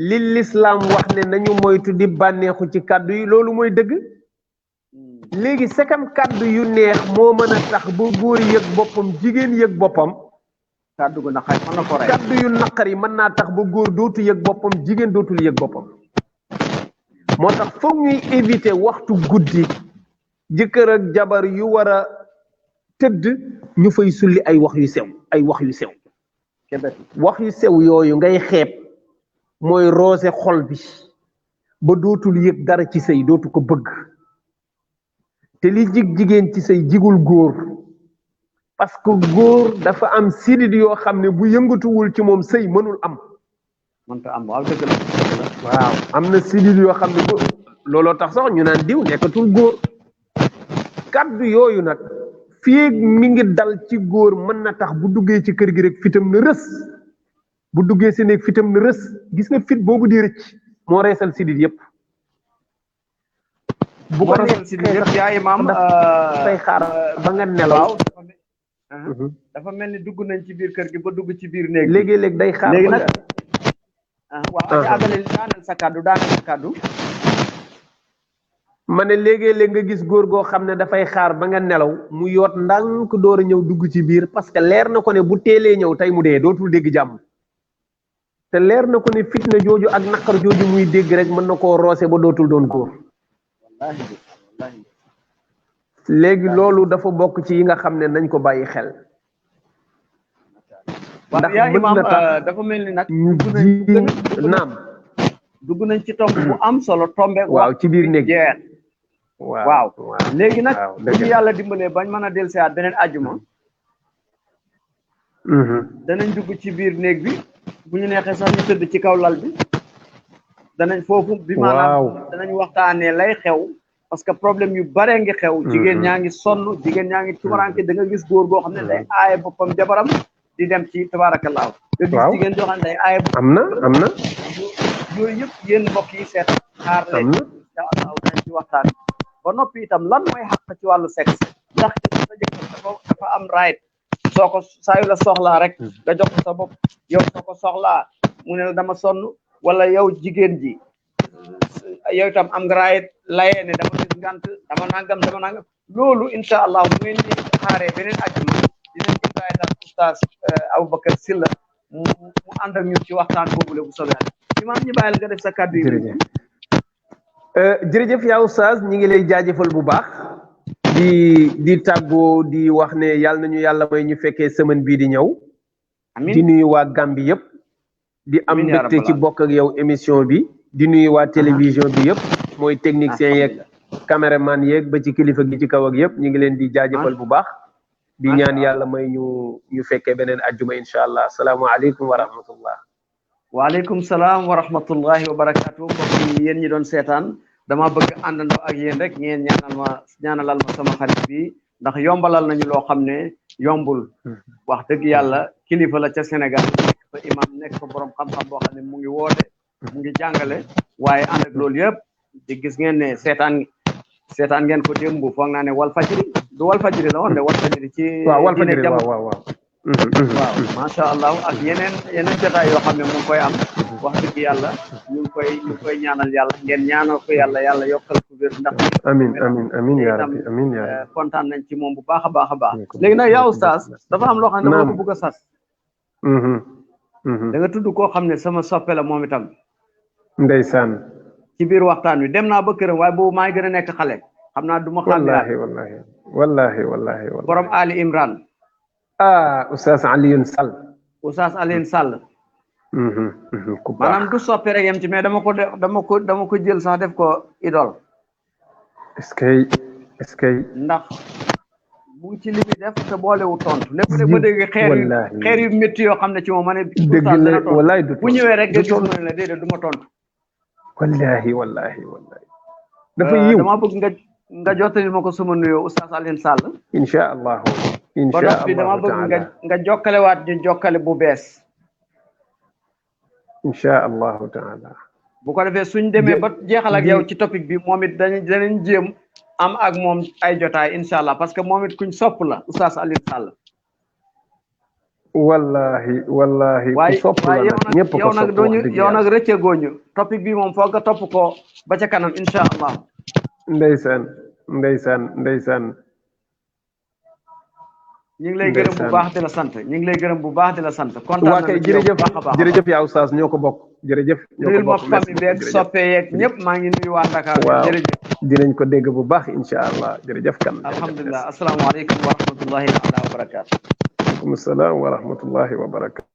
li lislaam wax ne nañu moytu di bànneexu ci kàddu yi loolu mooy dëgg léegi sekam kàddu yu neex moo mën a tax ba góor yëg boppam jigéen yëg boppam kàddu gu naqari mën na ko rey kàddu yu naqari mën naa tax ba góor dootu yëg boppam jigéen dootul yëg boppam moo tax foog ñuy éviter waxtu guddi jëkkër ak jabar yu war a tëdd ñu fay sulli ay wax yu sew wax yu sew yooyu ngay xeeb mooy roose xol bi ba dootul yëg dara ci sëy dootu ko bëgg te li jigéen ci sëy jigul góor parce que góor dafa am sidid yoo xam ne bu yëngatuwul ci moom sëy mënul am waaw dëgg la waaw am na sidid yoo xam ne looloo tax sax ñu naan diw nekkatul góor kaddu yooyu nag fii mi ngi dal ci góor mën na tax bu duggee ci kër gi rek fitam na rës bu duggee si néeg fitam na rës gis nga fit boobu di rëcc moo reesal sidit yëpp bu ko reesal sidit yëpp yaa imaam dafay xaar ba nga nelaw dafa mel ni dugg nañ ci biir kër gi ba dugg ci biir néeg léegi-léeg day xaar léegi nag waaw àggale daaneel sa kaddu ma ne léegi-léeg nga gis góor goo xam ne dafay xaar ba nga nelaw mu yoot ndànk door a ñëw dugg ci biir parce que leer na ko ne bu teelee ñëw tey mu dee dootul dégg jàmm te leer na ko ne fitna jooju ak naqar jooju muy dégg rek mën na koo roose ba dootul doon góor léegi loolu dafa bokk ci yi nga xam ne nañ ko bàyyi xel ndax mën na tax dafa mel ni nag ñu ji naam dugg nañ ci tomb bu am solo tombe waaw ci biir néeg waaw léegi nag bu ñu yàlla dimbalee bañ mën a dellusiwaat beneen àjjuma danañ dugg ci biir néeg bi bu ñu neexee sax ñu tëdd ci kaw lal bi danañ foofu bi maanaam danañ waxtaanee lay xew parce que problème yu bare ngi xew jigéen ñaa ngi sonn jigéen ñaa ngi tumaranke da nga gis góor goo xam ne day aaye boppam jabaram di dem ci tabaarakallaahu nga gis jigéen joo xam ne day aaye am na yooyu yëpp yéen mbokk yi seet xaar leen incha allah dañ ci waxtaan ba noppi itam lan mooy xàq ci wàllu sexe ndax sa jëkkër dafa am right soo ko saa yu la soxlaa rek nga jox ko sa bopp yow soo ko soxlaa mu ne la dama sonn wala yow jigéen ji yow itam am nga right layee ne dama gis ngant dama nangam loolu incha allah bu ngeen di xaaree beneen ajuma dinañ invité oustaz Aboubacar Sylla mu ànd ak ñun ci waxtaan boobule bu soobee imam ñu bàyyi la nga def sa kàddu yi jërëjëf yaa oustaz ñi ngi lay jaajëfal bu baax di tàggoo di wax ne yàlla nañu yàlla may ñu fekkee semaine bii di ñëw di nuyu waa Gambie yëpp di am mbégte ci bokk ak yow émission bi di nuyu waa télévision bi yëpp mooy technicien yeeg caméraman yeeg ba ci kilifa gi ci kaw ak yëpp ñu ngi leen di jaajëfal bu baax di ñaan yàlla may ñu fekkee beneen ajjuma incha allah asalaamaaleykum wa rahmatullah waaleykum salaam wa rahmatullahi wa barakatuh mbokk yi yéen ñi doon seetaan dama bëgg àndandoo ak yéen rek ngeen ñaanalal ma sama xarit bi ndax yombalal nañu loo xam ne yombul wax dëgg yàlla kilifa la ca Sénégal nekk fa imam nekk fa borom xam-xam boo xam ne mu ngi woote mu ngi jàngale waaye ànd ak loolu yëpp di gis ngeen ne seetaan ngeen ko démb foog naa ne Walfadjri du Walfadjri la woon de Walfadjri ci Walfadjri waaw macha allah ak yeneen jotaay yoo xam ne mu ngi koy am wax dëgg yàlla ñu ngi koy ñaanal yàlla ngeen ñaanal ko yàlla yokkal ko wér ndax amin ya rabbi amin ya rabbi kontaan nañ ci moom bu baax a baax léegi nag yaa oustaz dafa am loo xam ne dama la ko bëgg a sas da nga tudd koo xam ne sama soppe la moom itam ndeysaan ci biir waxtaan wi dem naa ba këram waaye boobu maa ngi gën a nekk xale xam naa du ma xam wallahi borom Ali Imran Oustaz Alioune Sall maanaam du soppe rek yem ci mais dama ko jël sax def ko idole est-ce que ndax mu ngi ci li muy def te boolewu tontu lépp rek ma dégg xeer yu métti yoo xam ne ci moom ma ne oustaz dana tontu bu ñëwee rek nga gis mu ne la déedéet du ma tontu wallahi dafa yiw dama bëgg nga jottali ma ko suma nuyoo Oustaz Alioune Sall incha allah ba noppi dama bëgg nga jokkalewaat ñu jokkale bu bees incha allahu taala bu ko defee suñ demee ba jeexal ak yow ci topic bi moom it danañ jéem am ak moom ay jotaay incha allah parce que moom it kuñ sopp la Oustaz Alioune Sall wallahi ku sopp la ñëpp ko sopp yow nag rëcce gooñu topic bi moom foog nga topp ko ba ca kanam incha allah ndeysaan ñu ngi lay gërëm bu baax di la sant kontaan waa kay jërëjëf yaa oustaz ñoo ko bokk jërëjëf nuyul ma famille beeg soppe yeeg ñëpp maa ngi nuyu waa Dakar jërëjëf dinañ ko dégg bu baax incha allah jërëjëf kan alhamdulilah asalaamaaleykum wa rahmatullahi taala wa barakatu aleykum salaam wa rahmatullahi wa barakatu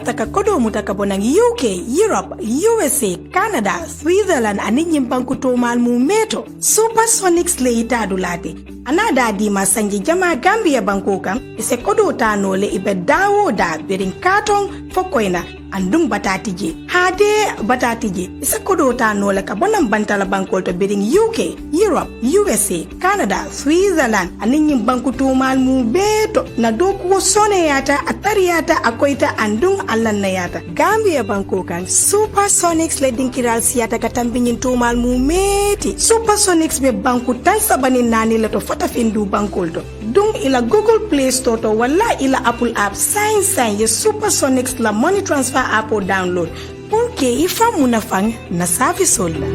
taka kodo mutaka bonang UK, Europe, USA, Canada, Switzerland ani nyimbanku tomal mu meto. Supersonics le itadulate. Anada di masanji jama Gambia bankoka ise kodo tanole ibe dawo da birin katon fokoina andung batatije. Hade batatije ise kodo tanole ka bonam bantala bankol to birin UK, Europe, USA, Canada, Switzerland ani nyimbanku tomal mu beto na doku sone yata atariata akoita andung allanna yata. Gambia bankoka Supersonics le dinkiral siyata katambinyin tomal mu meti. Supersonics be banku tan sabani nani leto fota findu bankolto dung ila Google Play Store to wala ila Apple app sign ye Supersonics la money transfer app o download pour que ifa munafang na service la